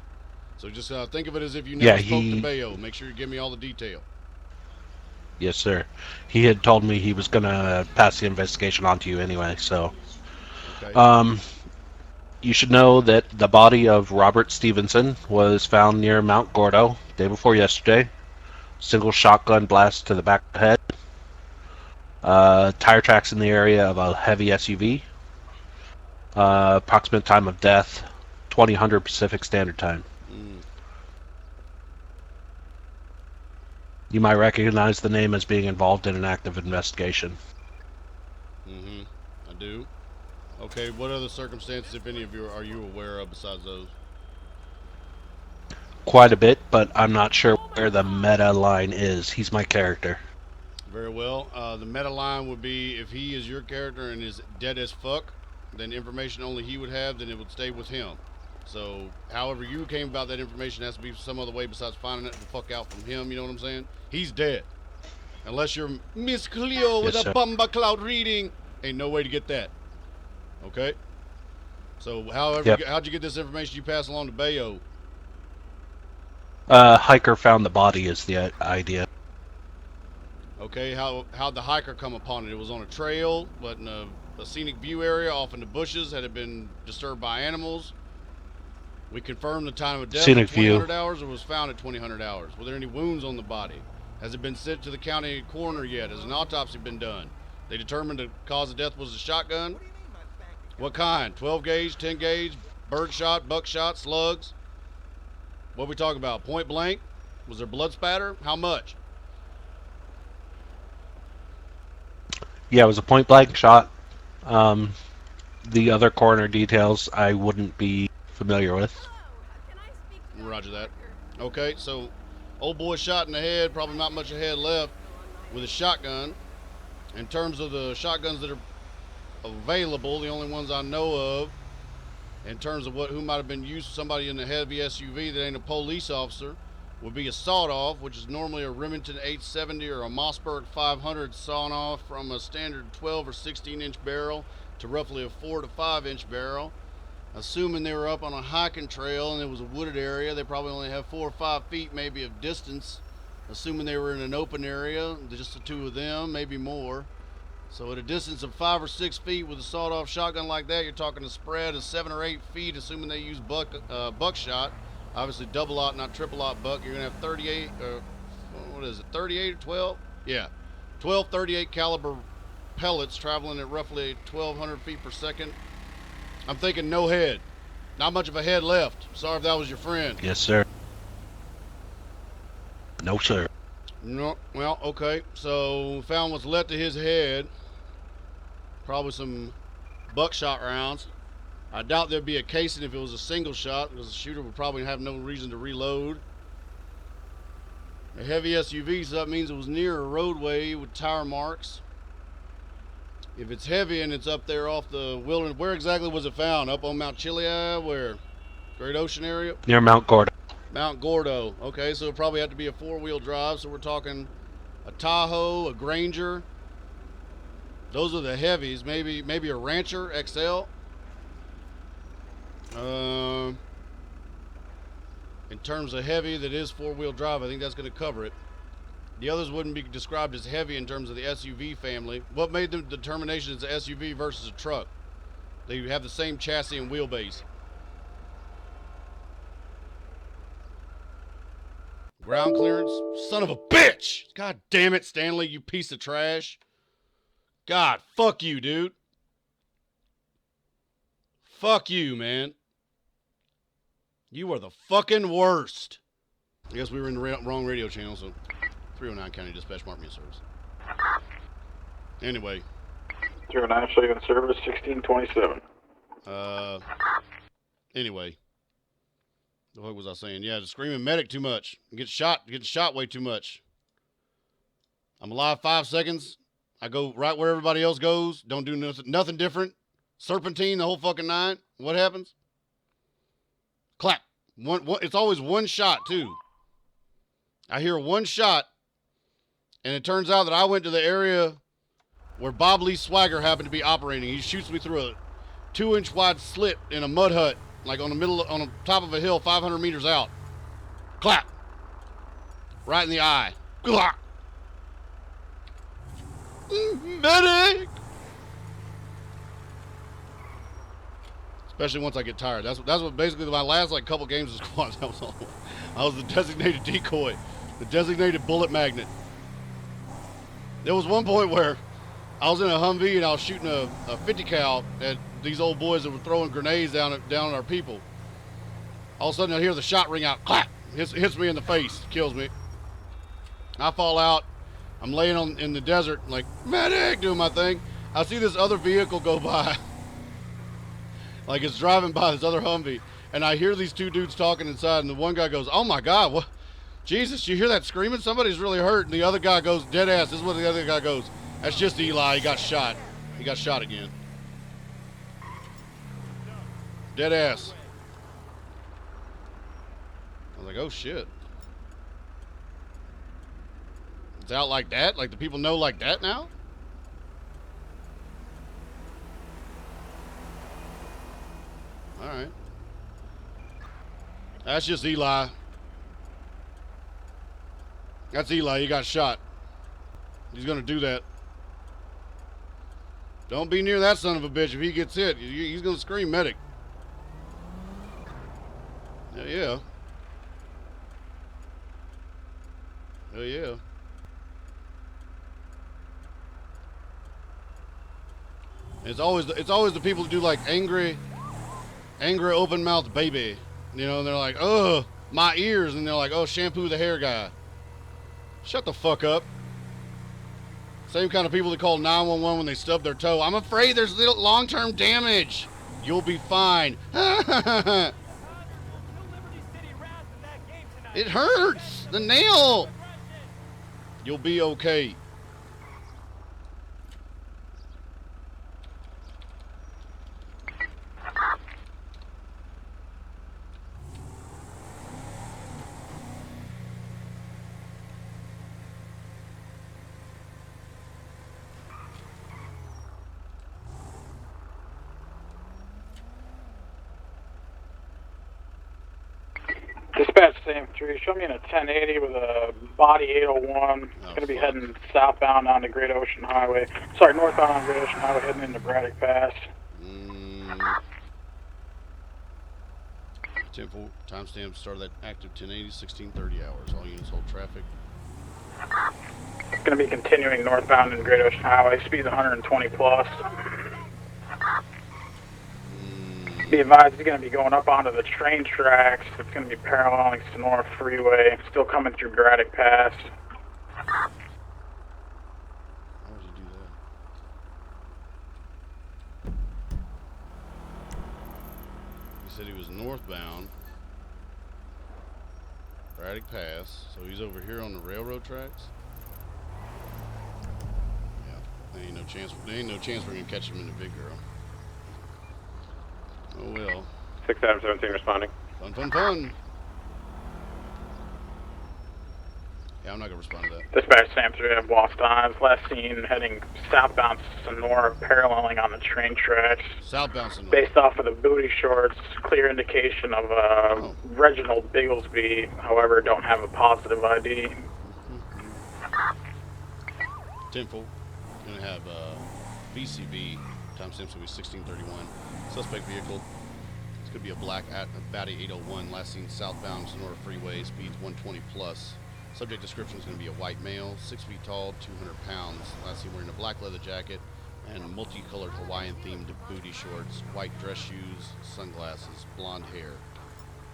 So just think of it as if you never spoke to Bayo. Make sure you give me all the detail. Yes, sir. He had told me he was going to pass the investigation on to you anyway, so... Okay. You should know that the body of Robert Stevenson was found near Mount Gordo day before yesterday. Single shotgun blast to the back of the head. Tire tracks in the area of a heavy SUV. Approximate time of death, 2000 Pacific Standard Time. You might recognize the name as being involved in an active investigation. I do. Okay, what other circumstances, if any of you, are you aware of besides those? Quite a bit, but I'm not sure where the meta line is. He's my character. Very well. The meta line would be if he is your character and is dead as fuck, then information only he would have, then it would stay with him. So, however you came about that information has to be some other way besides finding it the fuck out from him, you know what I'm saying? He's dead. Unless you're Miss Cleo with a Bumba Cloud reading, ain't no way to get that. Okay? So, however, how'd you get this information you pass along to Bayo? Hiker found the body is the idea. Okay, how'd the hiker come upon it? It was on a trail, but in a scenic view area off in the bushes. Had it been disturbed by animals? We confirmed the time of death at 2000 hours, or was found at 2000 hours. Were there any wounds on the body? Has it been sent to the county coroner yet? Has an autopsy been done? They determined the cause of death was a shotgun? What kind? 12 gauge, 10 gauge, bird shot, buckshot, slugs? What are we talking about? Point blank? Was there blood spatter? How much? Yeah, it was a point blank shot. The other coroner details I wouldn't be familiar with. Roger that. Okay, so old boy shot in the head, probably not much of head left, with a shotgun. In terms of the shotguns that are available, the only ones I know of, in terms of who might have been used, somebody in a heavy SUV that ain't a police officer, would be a sawed-off, which is normally a Remington 870 or a Mossberg 500 sawn off from a standard 12 or 16-inch barrel to roughly a 4 to 5-inch barrel. Assuming they were up on a hiking trail and it was a wooded area, they probably only have 4 or 5 feet maybe of distance. Assuming they were in an open area, just the two of them, maybe more. So at a distance of 5 or 6 feet with a sawed-off shotgun like that, you're talking a spread of 7 or 8 feet, assuming they use buckshot. Obviously double-aught, not triple-aught buck. You're going to have 38, what is it, 38 or 12? Yeah, 12 38 caliber pellets traveling at roughly 1,200 feet per second. I'm thinking no head. Not much of a head left. Sorry if that was your friend. Yes, sir. No, sir. No, well, okay. So found what's left of his head. Probably some buckshot rounds. I doubt there'd be a casing if it was a single shot, because the shooter would probably have no reason to reload. A heavy SUV, so that means it was near a roadway with tire marks. If it's heavy and it's up there off the wilderness, where exactly was it found? Up on Mount Chiliad, where? Great Ocean area? Near Mount Gordo. Mount Gordo. Okay, so it probably had to be a 4-wheel drive, so we're talking a Tahoe, a Granger. Those are the heavies. Maybe a Rancher XL. In terms of heavy, that is four-wheel drive. I think that's going to cover it. The others wouldn't be described as heavy in terms of the SUV family. What made the determination as an SUV versus a truck? They have the same chassis and wheelbase. Ground clearance. Son of a bitch! God damn it, Stanley, you piece of trash. God, fuck you, dude. Fuck you, man. You are the fucking worst. I guess we were in the wrong radio channel, so 309 County Dispatch, mark me in service. Anyway. 309, show you in service, 1627. Anyway. What was I saying? Yeah, the screaming medic too much. Getting shot way too much. I'm alive 5 seconds. I go right where everybody else goes. Don't do nothing different. Serpentine the whole fucking night. What happens? Clap. One, it's always one shot, too. I hear one shot, and it turns out that I went to the area where Bob Lee Swagger happened to be operating. He shoots me through a 2-inch wide slit in a mud hut, like on the top of a hill 500 meters out. Clap. Right in the eye. Glock. Medic! Especially once I get tired. That's what basically my last like couple games of squads. I was the designated decoy, the designated bullet magnet. There was one point where I was in a Humvee and I was shooting a 50 cal at these old boys that were throwing grenades down at our people. All of a sudden I hear the shot ring out. Clap! Hits me in the face. Kills me. I fall out. I'm laying in the desert like, medic, doing my thing. I see this other vehicle go by. Like it's driving by this other Humvee. And I hear these two dudes talking inside. And the one guy goes, oh my God, what? Jesus, you hear that screaming? Somebody's really hurt. And the other guy goes, dead ass. This is what the other guy goes. That's just Eli. He got shot. He got shot again. Dead ass. I was like, oh shit. It's out like that? Like the people know like that now? Alright. That's just Eli. That's Eli. He got shot. He's gonna do that. Don't be near that son of a bitch. If he gets hit, he's gonna scream medic. Hell yeah. Hell yeah. It's always the people who do like angry open mouth baby, you know, and they're like, oh, my ears, and they're like, oh, shampoo the hair guy. Shut the fuck up. Same kind of people that call 911 when they stub their toe. I'm afraid there's little long-term damage. You'll be fine. It hurts. The nail. You'll be okay. Dispatch same 3. Show me in a 1080 with a body 801. It's going to be heading southbound on the Great Ocean Highway. Sorry, northbound on Great Ocean Highway, heading into Braddock Pass. 10-4, timestamp, start of that active 1080, 1630 hours. All units hold traffic. It's going to be continuing northbound in Great Ocean Highway. Speed's 120 plus. Be advised, it's going to be going up onto the train tracks. It's going to be paralleling Sonora Freeway. Still coming through Braddock Pass. Why would you do that? He said he was northbound. Braddock Pass. So he's over here on the railroad tracks. Yeah. There ain't no chance we're going to catch him in the big girl. Oh well. 6 Adam 17 responding. Fun, fun, fun. Yeah, I'm not gonna respond to that. Dispatch Sam 3, I've lost eyes. Last seen heading southbound Sonora, paralleling on the train tracks. Southbound Sonora. Based off of the booty shorts, clear indication of Reginald Bigglesby. However, don't have a positive ID. 10-4. Gonna have VCB. Time stamps will be 1631. Suspect vehicle. It's gonna be a black Batty 801. Last seen southbound Sonora Freeway. Speeds 120 plus. Subject description is going to be a white male, 6 feet tall, 200 pounds. Last seen wearing a black leather jacket and multicolored Hawaiian-themed booty shorts, white dress shoes, sunglasses, blonde hair.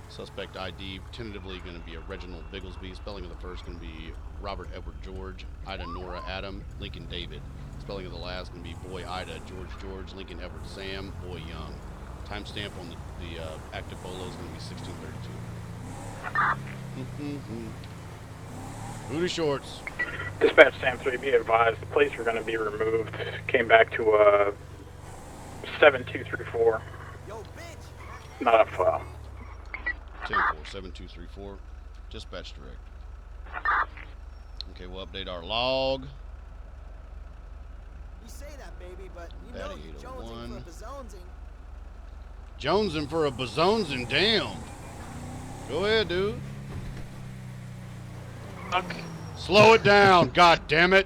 Suspect ID tentatively going to be a Reginald Bigglesby. Spelling of the first going to be Robert Edward George, Ida Nora Adam, Lincoln David. Spelling of the last going to be Boy Ida George, Lincoln Edward Sam, Boy Young. Timestamp on the active bolo is going to be 1632. Booty shorts. Dispatch Sam 3, be advised, the plates were going to be removed. Came back to 7234. Yo, bitch. Not a file. 10-4, 7234. Dispatch direct. Okay, we'll update our log. You say that, baby, but you Batty know you 801. jonesing for bazonesing. Jonesing for a bazonesing, damn. Go ahead, dude. Fuck. Slow it down, god damn it.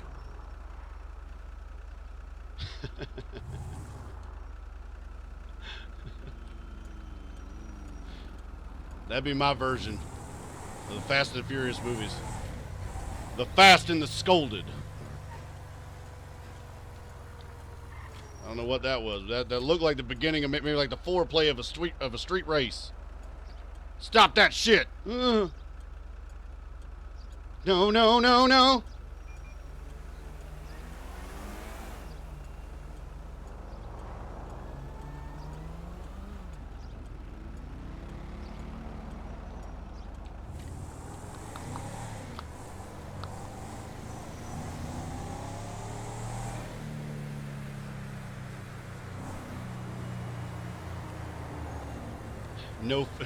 That'd be my version of the Fast and the Furious movies. The Fast and the Scolded. I don't know what that was. That looked like the beginning of maybe like the foreplay of a street race. Stop that shit. No, no, no, no.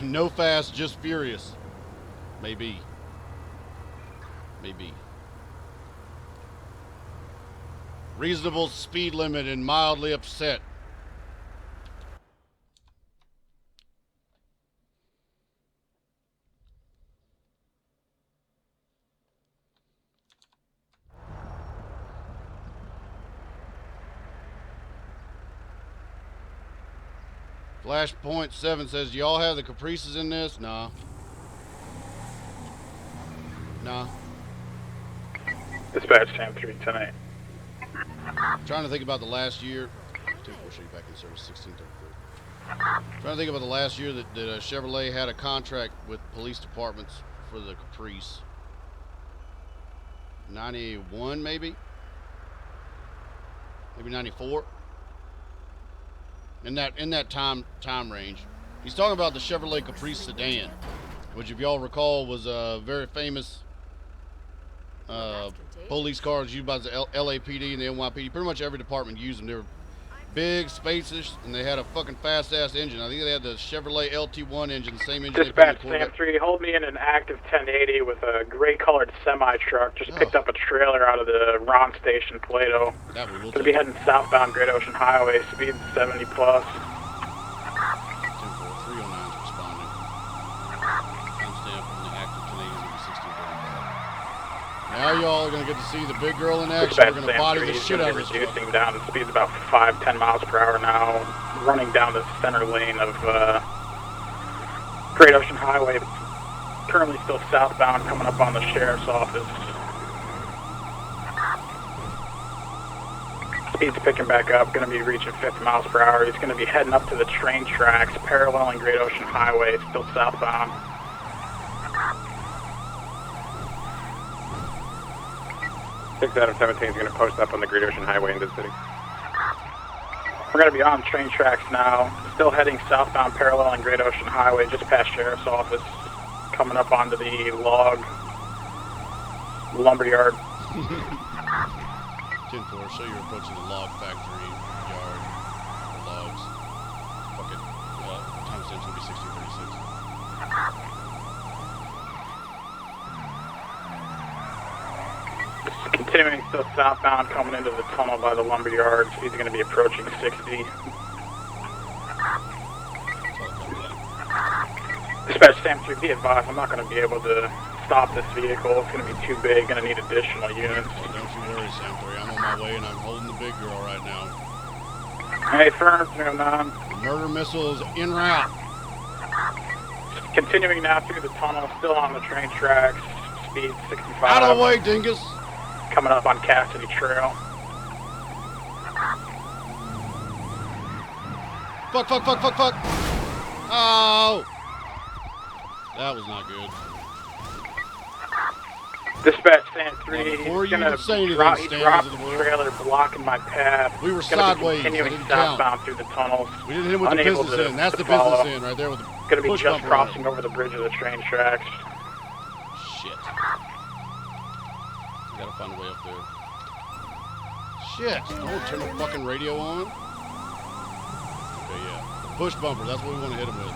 No fast, just furious. Maybe. Maybe. Reasonable speed limit and mildly upset. Flashpoint 7 says, do y'all have the Caprices in this? Nah. Nah. Dispatch Sam 3 tonight. Trying to think about the last year. 10-4 should be back in service, 1634. Trying to think about the last year that Chevrolet had a contract with police departments for the Caprice. 91 maybe? Maybe 94? In that time range. He's talking about the Chevrolet Caprice sedan, which if y'all recall was a very famous police cars used by the LAPD and the NYPD. Pretty much every department used them. They were big, spacious, and they had a fucking fast-ass engine. I think they had the Chevrolet LT1 engine, the same engine. Dispatch Sam 3, hold me in an active 1080 with a gray-colored semi-truck. Just picked up a trailer out of the Ron Station, Plato. Going to be heading southbound Great Ocean Highway, speed 70 plus. 309 is responding. Timestamp on the active 1080 will be 1635. Now y'all are going to get to see the big girl in action. We're going to body the shit out of this truck. Reducing down, the speed's about 5-10 miles per hour now, running down the center lane of Great Ocean Highway. Currently still southbound, coming up on the sheriff's office. Speed's picking back up, going to be reaching 50 miles per hour. He's going to be heading up to the train tracks, paralleling Great Ocean Highway, still southbound. 6 out of 17 is going to post up on the Great Ocean Highway into the city. We're going to be on train tracks now, still heading southbound, paralleling Great Ocean Highway, just past Sheriff's Office, coming up onto the log lumberyard. 10-4, so you're approaching the log factory yard for logs. Fuck it. Timestamp's going to be 1636. Continuing still southbound, coming into the tunnel by the lumber yards. He's going to be approaching 60. Dispatch Sam 3, be advised, I'm not going to be able to stop this vehicle. It's going to be too big, going to need additional units. Oh, don't you worry, Sam 3. I'm on my way and I'm holding the big girl right now. Hey, firm 309. The murder missile is en route. Continuing now through the tunnel, still on the train tracks, speed 65. Out of the way, dingus! Coming up on Cassidy Trail. Fuck, fuck, fuck, fuck, fuck! Oh! That was not good. Dispatch Stand 3, Well, he's before you gonna even say anything, drop, he Stand, dropped is the it the word? trailer blocking my path. We were He's gonna be sideways, continuing that didn't count. southbound through the tunnels. We didn't hit him with the Unable business to- end. That's to the business follow. end right there with the Gonna be push just bumper on it. crossing over the bridge of the train tracks. Shit. I gotta find a way up there. Shit. Don't turn the fucking radio on. Okay, yeah. The push bumper, that's what we want to hit him with.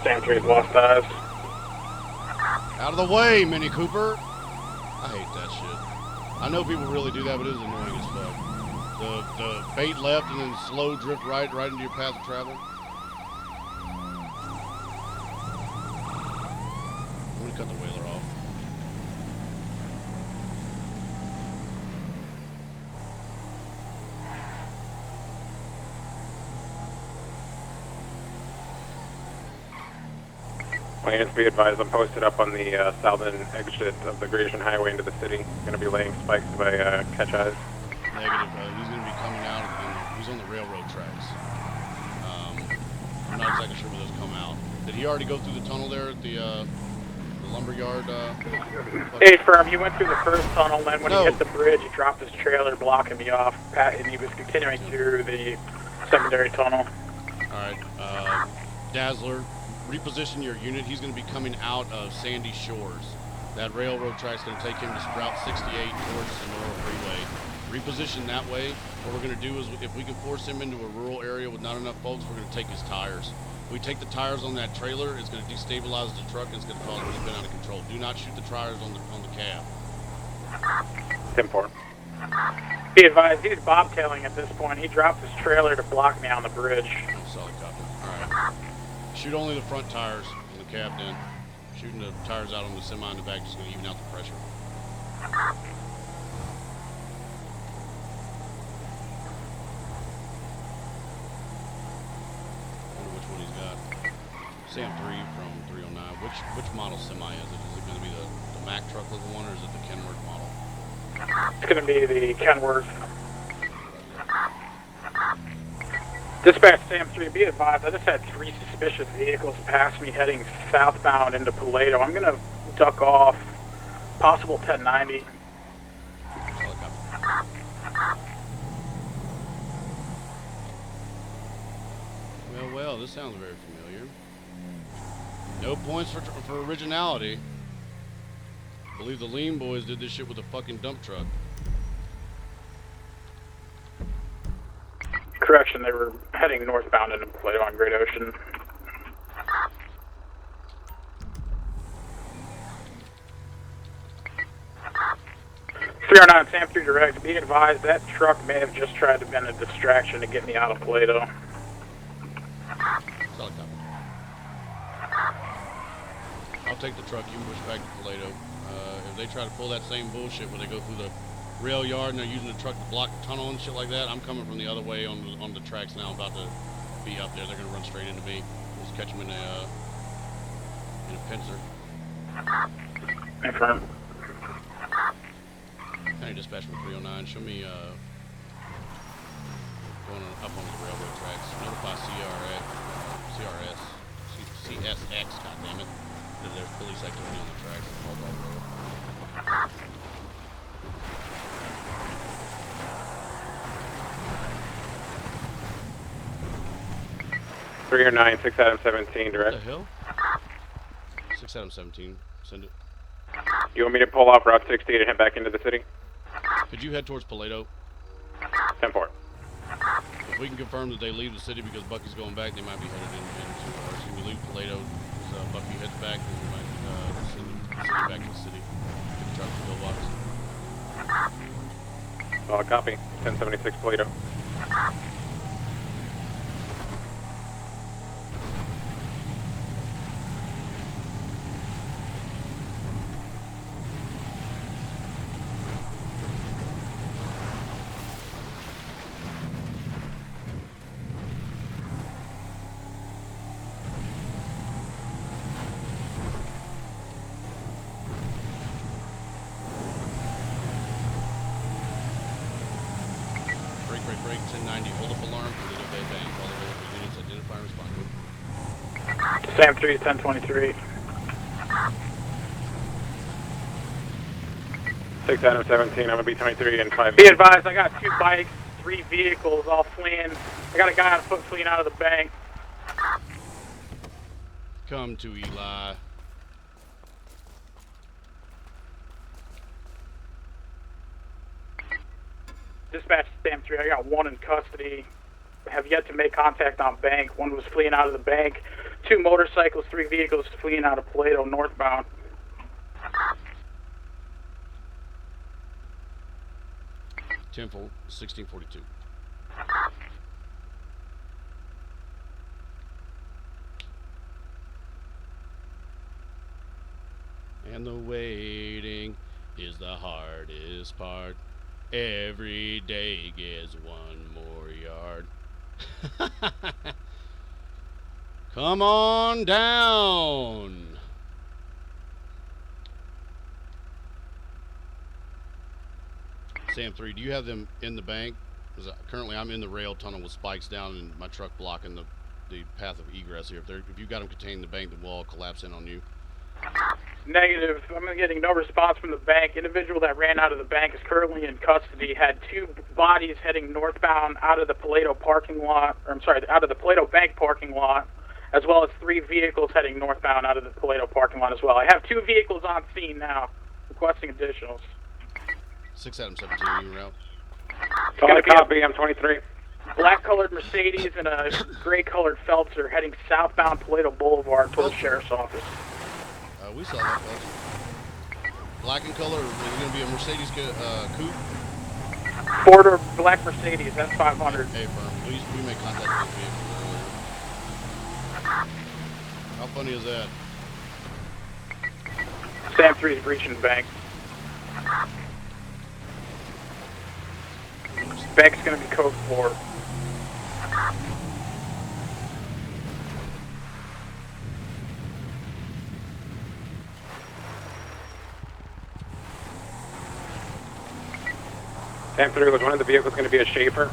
Stand 3's lost eyes. Out of the way, Mini Cooper. I hate that shit. I know people really do that, but it is annoying as fuck. The bait left and then slow drift right into your path of travel. I'm gonna cut the whaler off. Plans be advised, I'm posted up on the southern exit of the Grecian Highway into the city. Going to be laying spikes by catch eyes. Negative. He's going to be coming out, and he's on the railroad tracks. I'm not exactly sure where those come out. Did he already go through the tunnel there at the lumberyard? Hey, firm, he went through the first tunnel, then when No. he hit the bridge, he dropped his trailer blocking me off, and he was continuing through the secondary tunnel. All right. Dazzler, reposition your unit. He's going to be coming out of Sandy Shores. That railroad track's going to take him to Route 68 towards the Senora Freeway. Reposition that way. What we're going to do is, if we can force him into a rural area with not enough folks, we're going to take his tires. If we take the tires on that trailer, it's going to destabilize the truck and it's going to cause him to spin out of control. Do not shoot the tires on the cab. 10-4. Be advised, he's bobtailing at this point. He dropped his trailer to block me on the bridge. Solid copy. All right. Shoot only the front tires on the cab then. Shooting the tires out on the semi in the back is going to even out the pressure. Wonder which one he's got. Sam 3 from 309. Which model semi is it? Is it going to be the Mack truck looking one, or is it the Kenworth model? It's going to be the Kenworth. Dispatch Sam 3, be advised, I just had 3 suspicious vehicles pass me heading southbound into Paleto. I'm going to duck off, possible 1090. Solid copy. Well, this sounds very familiar. No points for originality. I believe the Lean Boys did this shit with a fucking dump truck. Correction, they were heading northbound into Paleto on Great Ocean. .309 Sam 3 Direct, be advised that truck may have just tried to been a distraction to get me out of Paleto. Solid copy. I'll take the truck, you can push back to Paleto. If they try to pull that same bullshit where they go through the rail yard and they're using the truck to block the tunnel and shit like that, I'm coming from the other way on the tracks now. I'm about to be up there. They're going to run straight into me. Just catch them in a pincer. Confirm. County Dispatch from 309. Show me going up on the railroad tracks. Notify CSX, goddammit, that there's police activity on the tracks. All by the road. 309, 6 Adam 17, What direct. the hell? 6 Adam 17. Send it. You want me to pull off Route 68 and head back into the city? Could you head towards Paleto? 10-4. If we can confirm that they leave the city because Bucky's going back, they might be headed into ours. If we leave Paleto, Bucky heads back, then we might send Copy. 1076 Toledo. Break 1090. Hold up alarm. Toledo Bay Bank. All available units identify and respond. Sam 3, 1023. 6 Adam 17, I'm gonna be 23 and 5. Be advised, I got 2 bikes, 3 vehicles all fleeing. I got a guy on foot fleeing out of the bank. Come to Eli. Dispatch Sam 3, I got 1 in custody. Have yet to make contact on bank. 1 was fleeing out of the bank. 2 motorcycles, 3 vehicles fleeing out of Plato northbound. Temple 1642. And the waiting is the hardest part. Every day gets 1 more yard. Come on down. Sam 3, do you have them in the bank? Because currently I'm in the rail tunnel with spikes down and my truck blocking the path of egress here. If you got them contained in the bank, then we'll all collapse in on you. Negative. I'm getting no response from the bank. Individual that ran out of the bank is currently in custody. Had 2 bodies heading northbound out of the Plato parking lot. Or I'm sorry, out of the Plato Bank parking lot, as well as 3 vehicles heading northbound out of the Plato parking lot as well. I have 2 vehicles on scene now, requesting additionals. 6 Adam 17, you route. Copy, I'm 23. Black-colored Mercedes and a gray-colored Feltzer heading southbound Plato Boulevard towards the sheriff's office. We saw that, folks. Black in color, is it going to be a Mercedes coupe? 4-door black Mercedes, that's 500. Hey, firm, we made contact with this vehicle earlier. How funny is that? Sam 3 is breaching the bank. Bank's going to be code 4. Sam 3, was one of the vehicles going to be a Schaefer?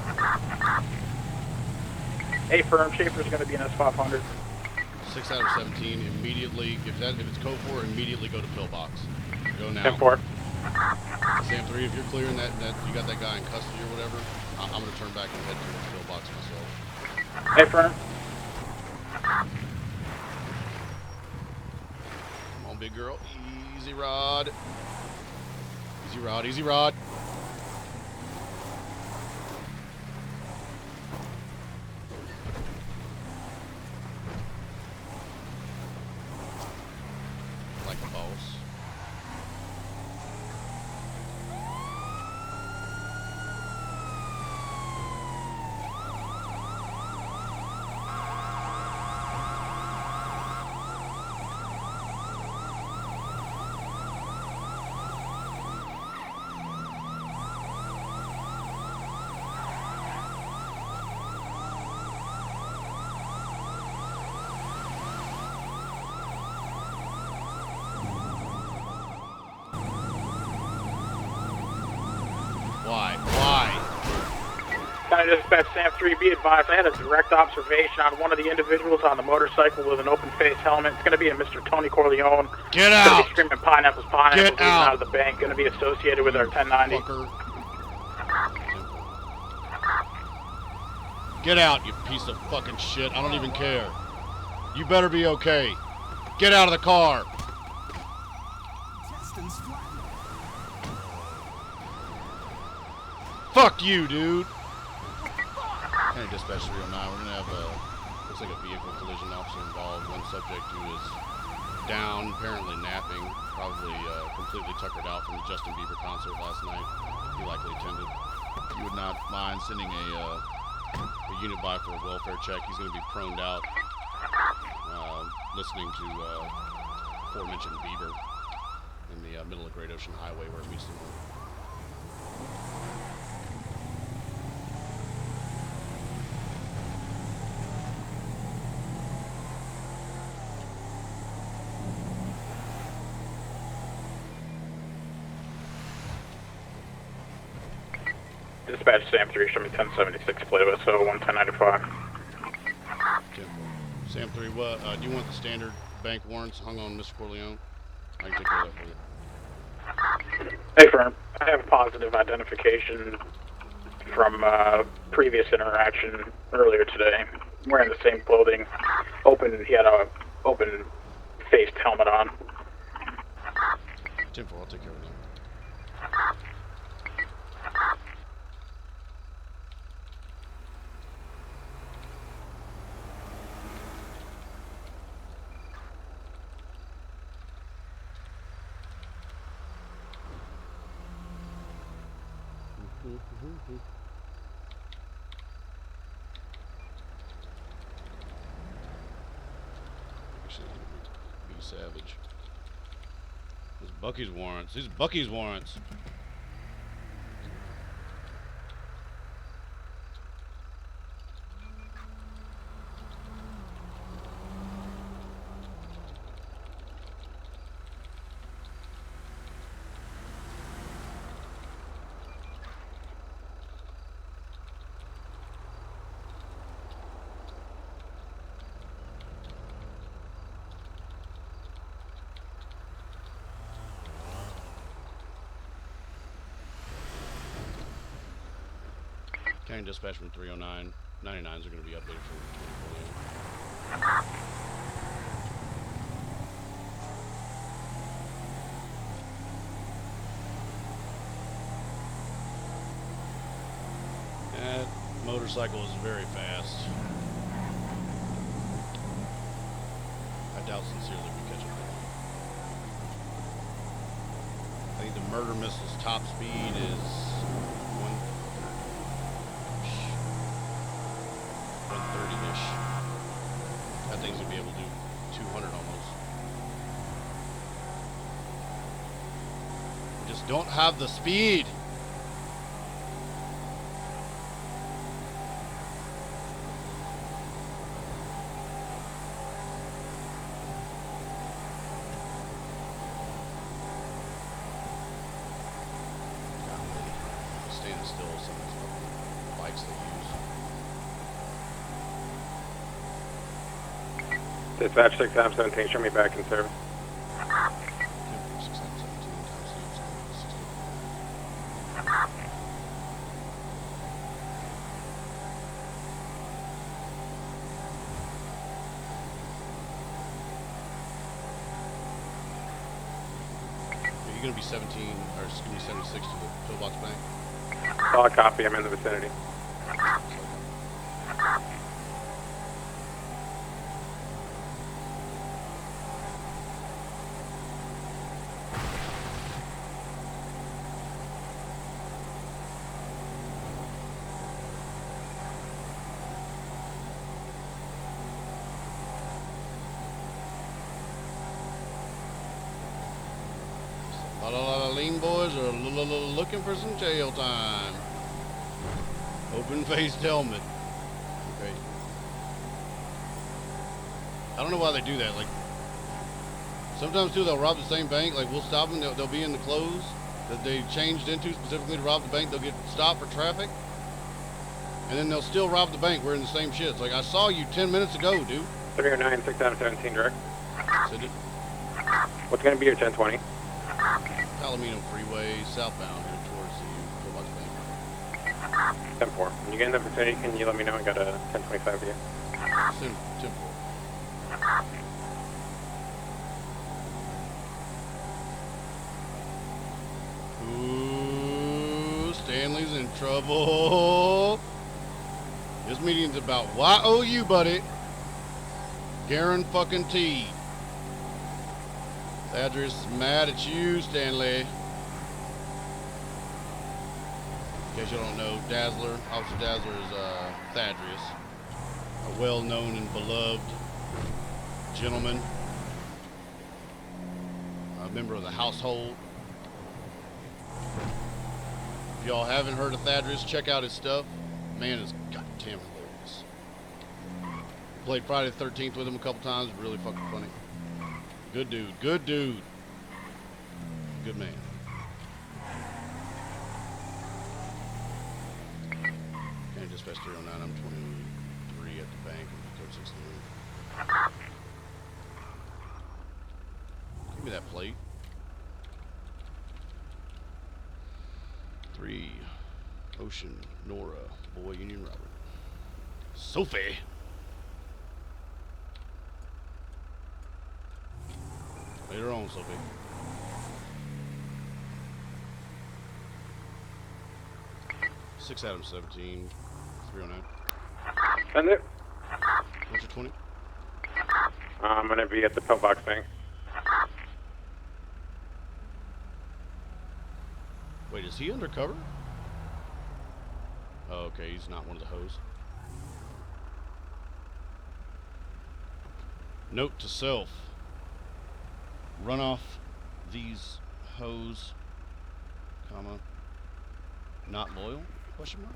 A firm, Schaefer's going to be an S500. 6 out of 17, immediately, if it's code 4, immediately go to pillbox. Go now. Sam 4. Sam 3, if you're clearing that you got that guy in custody or whatever, I'm going to turn back and head to the pillbox myself. A firm. Come on, big girl. Easy rod. Easy rod, easy rod. Like a boss. Why? County Dispatch Sam 3, be advised, I had a direct observation on one of the individuals on the motorcycle with an open face helmet. It's going to be a Mr. Tony Corleone. Get Going to out! be screaming pineapples, Get out of the bank. Going to be associated with our 1090. Fucker. Get out, you piece of fucking shit. I don't even care. You better be okay. Get out of the car. Fuck you, dude. County Dispatch 309, we're gonna have looks like a vehicle collision officer involved. One subject who is down, apparently napping, probably completely tuckered out from the Justin Bieber concert last night. He likely attended. If you would not mind sending a unit by for a welfare check, he's going to be proned out, listening to aforementioned Beaver in the middle of Great Ocean Highway where it meets the north. Dispatch Sam 3, show me 1076 plate with so 11095. Sam 3, what, do you want the standard bank warrants hung on Mr. Corleone? I can take care of that for you. Hey, firm. I have positive identification from previous interaction earlier today. I'm wearing the same clothing. He had a open-faced helmet on. 10-4, I'll take care of that. Be savage. This is Bucky's warrants. These are Bucky's warrants. County dispatch from 309. 99s are going to be updated for 24. That motorcycle is very fast. I doubt sincerely we catch up. I think the murder missile's top speed is 130-ish. That thing's gonna be able to do 200 almost. We just don't have the speed. Standing still, some of these fucking bikes they use. Dispatch 6 times 17, show me back in service. Are you going to be 17, or excuse me, 76 to the pillbox bank? Solid copy, I'm in the vicinity. A lot of lean boys are looking for some jail time. Open-faced helmet. Okay. I don't know why they do that. Like, sometimes too, they'll rob the same bank. Like, we'll stop them. They'll be in the clothes that they changed into specifically to rob the bank. They'll get stopped for traffic, and then they'll still rob the bank wearing the same shit. It's like, I saw you 10 minutes ago, dude. 309, 6 out of 17, direct. Send it. What's going to be your 1020? Palomino Freeway, southbound, here towards the pillbox bank. 10-4. When you get in the vicinity, can you let me know? I got a 1025 here. Send 10-4. Ooh, Stanley's in trouble. This meeting's about YOU, buddy. Guarantee. Address is mad at you, Stanley. In case you don't know, Dazzler, Officer Dazzler is Thaddeus, a well-known and beloved gentleman, a member of the household. If y'all haven't heard of Thaddeus, check out his stuff. Man is goddamn hilarious. Played Friday the 13th with him a couple times. Really fucking funny. Good dude. Good dude. Good man. And dispatch 309. I'm 23 at the bank. Code 16. Give me that plate. 3 Ocean Nora Boy Union Robert. Sophie. Later on, Sophie. Six Adam 17, 309. Send it. What's your 20? I'm gonna be at the pillbox thing. Wait, is he undercover? Oh, okay, he's not one of the hoes. Note to self. Run off these hoes, comma, not loyal, question mark?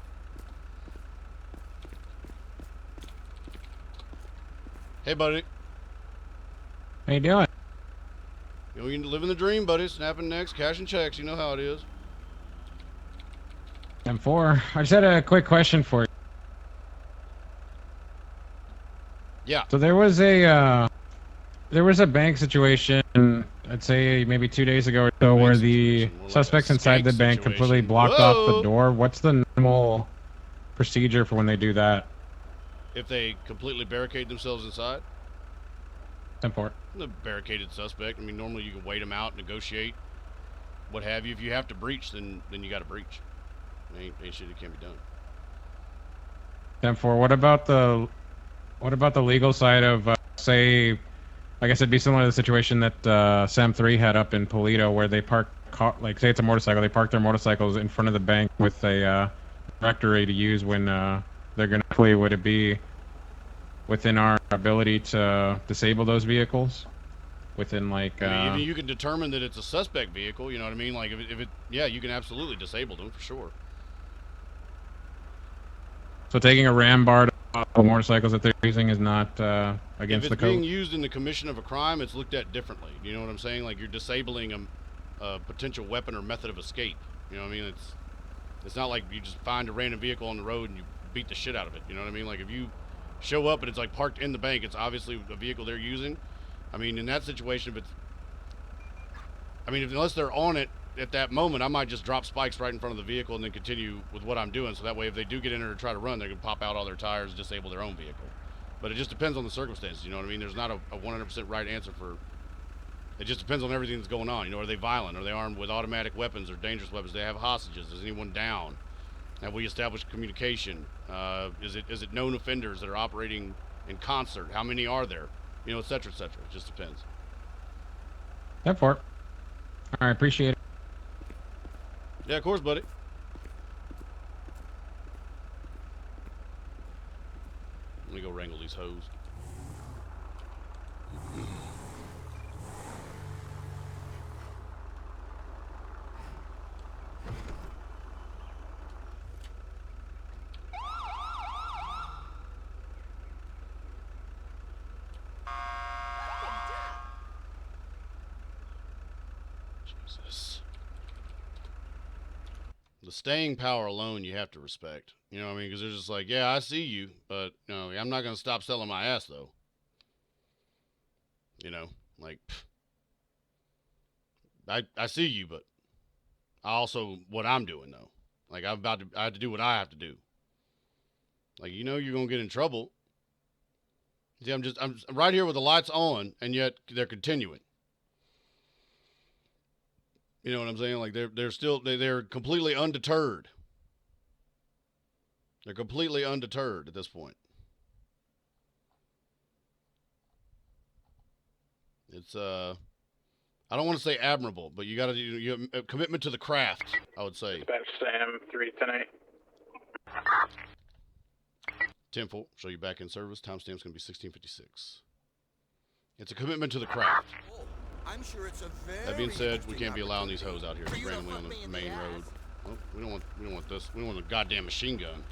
Hey, buddy. How you doing? You know, you living the dream, buddy. Snapping necks, cashing checks. You know how it is. M4. I just had a quick question for you. Yeah. So there was a bank situation, I'd say maybe 2 days ago or so, where the suspects inside the bank completely blocked off the door. What's the normal procedure for when they do that? If they completely barricade themselves inside? M4. The barricaded suspect. I mean, normally you can wait them out, negotiate, what have you. If you have to breach, then you got to breach. Ain't shit that can't be done. M4. What about the legal side of say? I guess it'd be similar to the situation that Sam 3 had up in Polito, where they park, like, say it's a motorcycle, they park their motorcycles in front of the bank with a directory to use when they're going to play. Would it be within our ability to disable those vehicles? Within, like... I mean, you can determine that it's a suspect vehicle, you know what I mean? Like, if it yeah, you can absolutely disable them, for sure. So taking a ram bar off the motorcycles that they're using is not against the code? If it's being used in the commission of a crime, it's looked at differently. You know what I'm saying? Like, you're disabling a potential weapon or method of escape. You know what I mean? It's not like you just find a random vehicle on the road and you beat the shit out of it. You know what I mean? Like, if you show up and it's like parked in the bank, it's obviously a vehicle they're using. I mean, in that situation, unless they're on it at that moment, I might just drop spikes right in front of the vehicle and then continue with what I'm doing. So that way, if they do get in there to try to run, they can pop out all their tires, disable their own vehicle. But it just depends on the circumstances. You know what I mean? There's not a 100% right answer for. It just depends on everything that's going on. You know, are they violent? Are they armed with automatic weapons or dangerous weapons? Do they have hostages? Is anyone down? Have we established communication? Is it known offenders that are operating in concert? How many are there? You know, et cetera, et cetera. It just depends. That for it. All right, appreciate it. Yeah, of course, buddy. Let me go wrangle these hoes. Jesus. The staying power alone you have to respect. You know what I mean? Because they're just like, yeah, I see you, but no, I'm not going to stop selling my ass, though. You know, like, I see you, but I also, what I'm doing, though. Like, I have to do what I have to do. Like, you know you're going to get in trouble. See, I'm right here with the lights on, and yet they're continuing. You know what I'm saying? Like, they're completely undeterred. They're completely undeterred at this point. It's I don't want to say admirable, but you got to do a commitment to the craft, I would say. Dispatch Sam 310-8. 10-4, show you back in service. Timestamp's going to be 1656. It's a commitment to the craft. Oh, I'm sure it's a very That being said, we interesting can't be allowing these hoes out here opportunity just for you to randomly on fuck me the in main the road. ass. Well, we don't want this. We don't want a goddamn machine gun.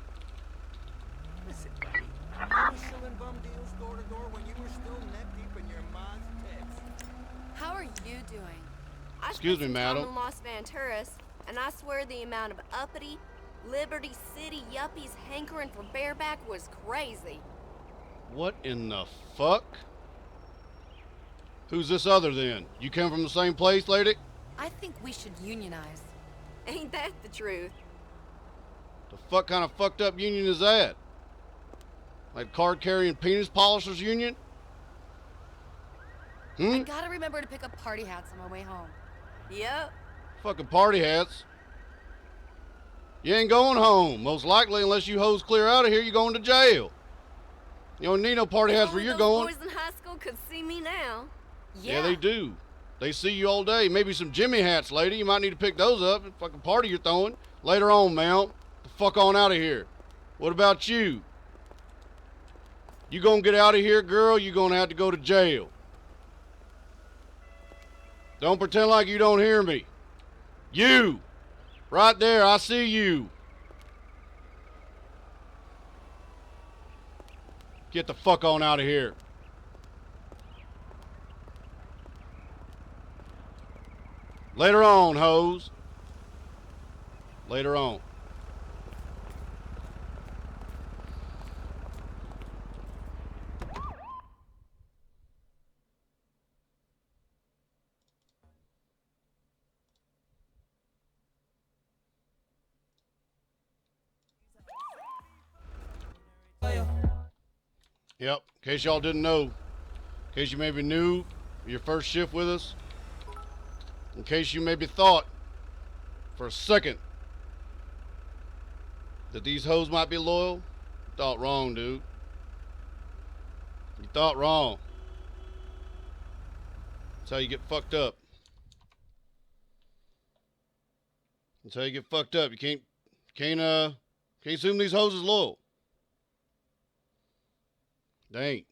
Listen, buddy, you were shilling bum deals door to door when you were still neck deep in your mom's tits. How are you doing? I Excuse spent me, some time madam. in Las Venturas, and I swear the amount of uppity, Liberty City yuppies hankering for bareback was crazy. What in the fuck? Who's this other then? You come from the same place, lady? I think we should unionize. Ain't that the truth? The fuck kind of fucked up union is that? Like card-carrying penis polishers union? I gotta remember to pick up party hats on my way home. Yep. Fucking party hats. You ain't going home, most likely, unless you hoes clear out of here, you're going to jail. You don't need no party hats where you're going. Boys in high school could see me now. Yeah, they do. They see you all day. Maybe some Jimmy hats, lady. You might need to pick those up. Fucking party you're throwing. Later on, ma'am. The fuck on out of here. What about you? You gonna get out of here, girl? You gonna have to go to jail. Don't pretend like you don't hear me. You! Right there, I see you. Get the fuck on out of here. Later on, hoes. Later on. Yep, in case y'all didn't know, in case you maybe knew your first shift with us, in case you maybe thought for a second that these hoes might be loyal, you thought wrong, dude. You thought wrong. That's how you get fucked up. That's how you get fucked up. You can't assume these hoes is loyal. They ain't.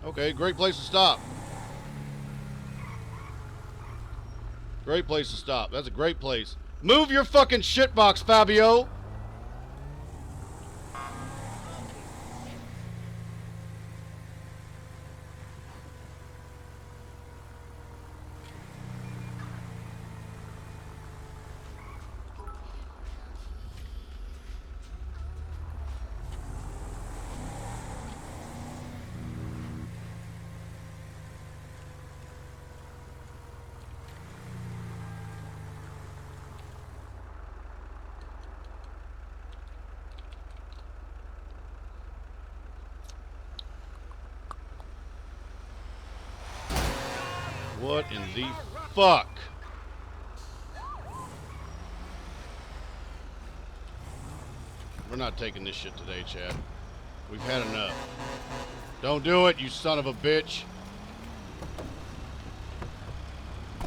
Okay, great place to stop. Great place to stop. That's a great place. Move your fucking shitbox, Fabio. What in the fuck? We're not taking this shit today, Chad. We've had enough. Don't do it, you son of a bitch.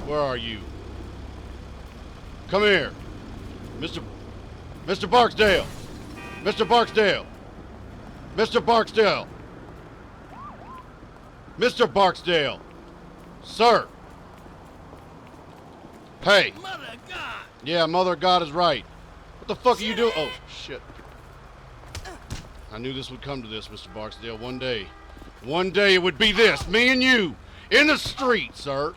Where are you? Come here. Mr. Barksdale. Mr. Barksdale. Mr. Barksdale. Mr. Barksdale. Sir. Hey. Mother of God. Yeah, Mother of God is right. What the fuck are you doing? Oh, shit. I knew this would come to this, Mr. Barksdale. One day. One day it would be this. Me and you. In the street, sir.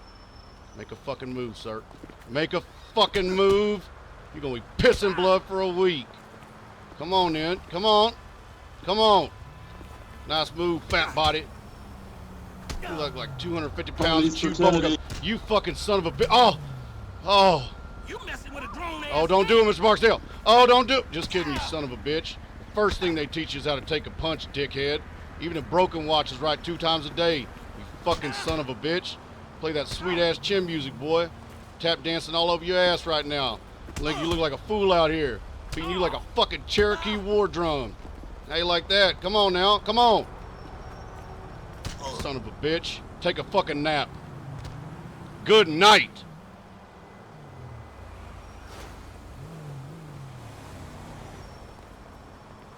Make a fucking move, sir. Make a fucking move. You're gonna be pissing blood for a week. Come on, then. Come on. Come on. Nice move, fat body. You look like 250 pounds of chewed bubblegum. You fucking son of a bitch. Oh. Oh. You messing with a grown ass. Oh, don't do it, Mr. Barksdale. Oh, don't do it. Just kidding, you son of a bitch. First thing they teach you is how to take a punch, dickhead. Even a broken watch is right 2 times a day. You fucking son of a bitch. Play that sweet-ass chin music, boy. Tap dancing all over your ass right now. Like you look like a fool out here. Beating you like a fucking Cherokee war drum. How you like that? Come on now. Come on. Son of a bitch. Take a fucking nap. Good night.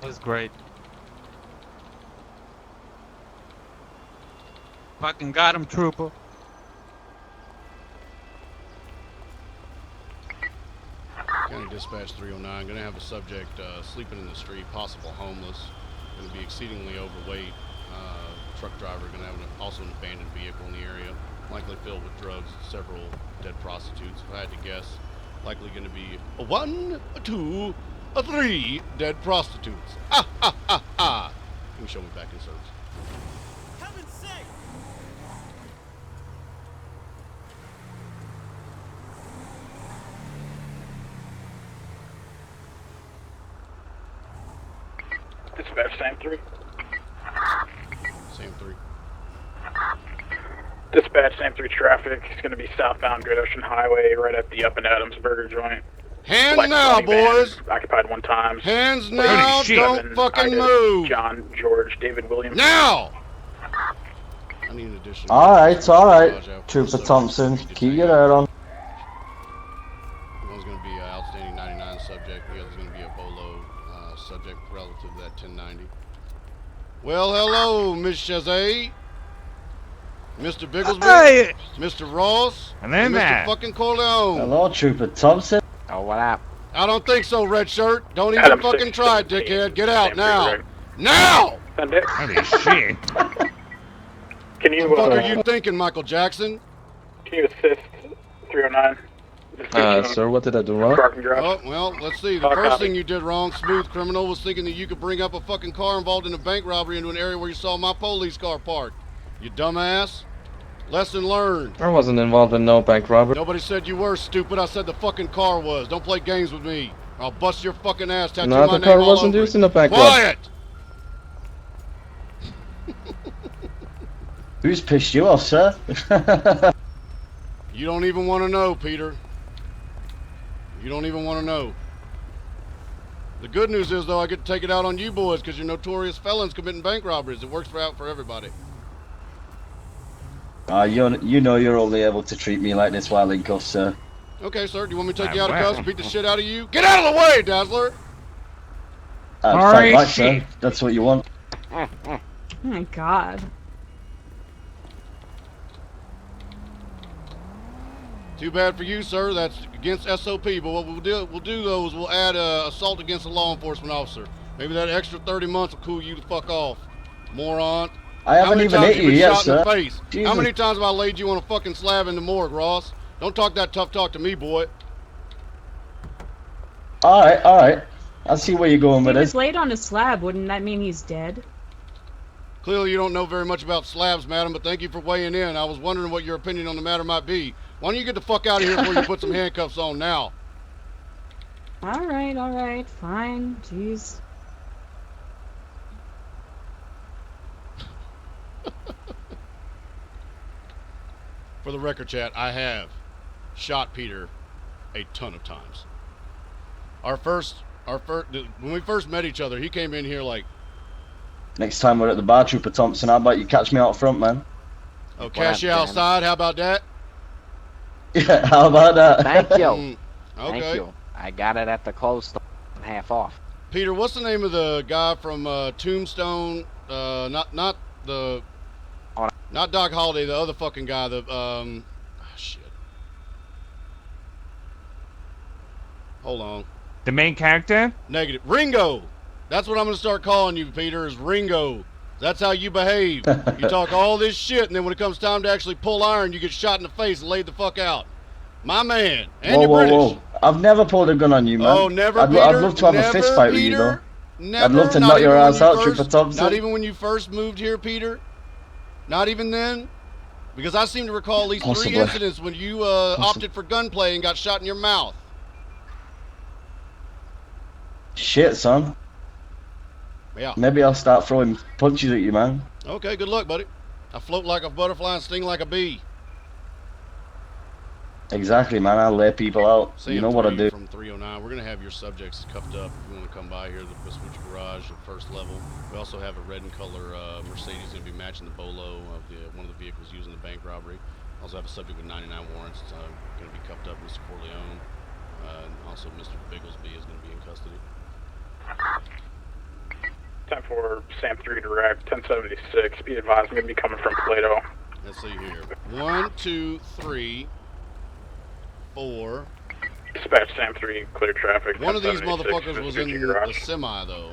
That was great. Fucking got him, trooper. County Dispatch 309. Going to have a subject sleeping in the street, possible homeless. Going to be exceedingly overweight. Truck driver going to have also an abandoned vehicle in the area, likely filled with drugs, several dead prostitutes. If I had to guess, likely going to be a 1, a 2, a 3 dead prostitutes. Ah, ah, ah, ah. You can show me back in service. Coming safe. Dispatch, Sam 3. Sam 3. Dispatch, Sam 3 traffic. It's going to be southbound Great Ocean Highway, right at the Up and Adams Burger Joint. Hands Black now, boys. Occupied 1 time. Hands now. Don't fucking move. John, George, David, Williams. Now. I need an additional. Alright. Trooper Thompson, keep your head on. One's going to be an outstanding 99 subject. The other's going to be a bolo subject relative to that 1090. Well, hello, Miss Shazay. Mr. Bigglesby. Hey. Mr. Ross. And then Mr. that. fucking Corleone. Hello, Trooper Thompson. Oh, what up? I don't think so, red shirt. Don't even Adam fucking 6, try, 17. dickhead. Get out Sam now. 3, right? Now! Holy shit. Can you, What the fuck are you thinking, Michael Jackson? Can you assist 309? Sir, what did I do wrong? Parking garage. Oh, well, let's see. The first thing you did wrong, smooth criminal, was thinking that you could bring up a fucking car involved in a bank robbery into an area where you saw my police car parked. You dumbass. Lesson learned. I wasn't involved in no bank robbery. Nobody said you were, stupid. I said the fucking car was. Don't play games with me. Or I'll bust your fucking ass, tattoo No, my the name car all wasn't over used it. in a bank robbery. Quiet! Who's pissed you off, sir? You don't even want to know, Peter. You don't even want to know. The good news is, though, I get to take it out on you boys because you're notorious felons committing bank robberies. It works out for everybody. You know you're only able to treat me like this while in cuffs, sir. Okay, sir. Do you want me to take you out of cuffs and beat the shit out of you? Get out of the way, Dazzler! Fight back, sir. That's what you want. Oh my god. Too bad for you, sir. That's against SOP. But what we'll do though is we'll add assault against a law enforcement officer. Maybe that extra 30 months will cool you the fuck off, moron. I haven't even hit you yet, sir. How many times have I laid you on a fucking slab in the morgue, Ross? Don't talk that tough talk to me, boy. Alright. I see where you're going with He this. was laid on a slab, wouldn't that mean he's dead? Clearly you don't know very much about slabs, madam, but thank you for weighing in. I was wondering what your opinion on the matter might be. Why don't you get the fuck out of here before you put some handcuffs on now? Alright, fine. Jeez. For the record, chat, I have shot Peter a ton of times. When we first met each other, he came in here like, Next time we're at the bar, Trooper Thompson, how about you catch me out front, man? oh, cash you outside, how about that? Yeah, how about that? Thank you. Okay. Thank you. I got it at the clothes store, half off. Peter, what's the name of the guy from Tombstone? Not Doc Holliday, the other fucking guy. Shit. Hold on. The main character? Negative. Ringo. That's what I'm gonna start calling you, Peter. Is Ringo. That's how you behave. You talk all this shit, and then when it comes time to actually pull iron, you get shot in the face and laid the fuck out. My man. And you're British. Whoa. I've never pulled a gun on you, man. Oh, never, I'd Peter. love to have a fist fight with you, though. Never. I'd love to Not knock your even ass when out, you Trooper first- Thompson. Not even when you first moved here, Peter. Not even then. Because I seem to recall at least Possibly. 3 incidents when you opted for gunplay and got shot in your mouth. Shit, son. Yeah. Maybe I'll start throwing punches at you, man. Okay, good luck, buddy. I float like a butterfly and sting like a bee. Exactly, man. I'll lay people out. You know what I do. From 309, we're gonna have your subjects cuffed up. If you want to come by here, the Vespucci Garage, the first level. We also have a red and color Mercedes gonna be matching the bolo of one of the vehicles used in the bank robbery. Also have a subject with 99 warrants. It's going to be cuffed up, Mr. Corleone. And also Mr. Bigglesby is going to be in custody. 10-4, Sam 3 direct, 1076. Be advised, I'm going to be coming from Plato. Let's see here. 1, 2, 3, 4. Dispatch Sam 3, clear traffic. One of these 1076, motherfuckers was in the garage. semi, though.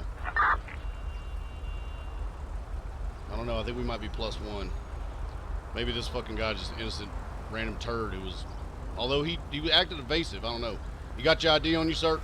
I don't know. I think we might be +1. Maybe this fucking guy just an innocent random turd who was... Although he acted evasive. I don't know. You got your ID on you, sir?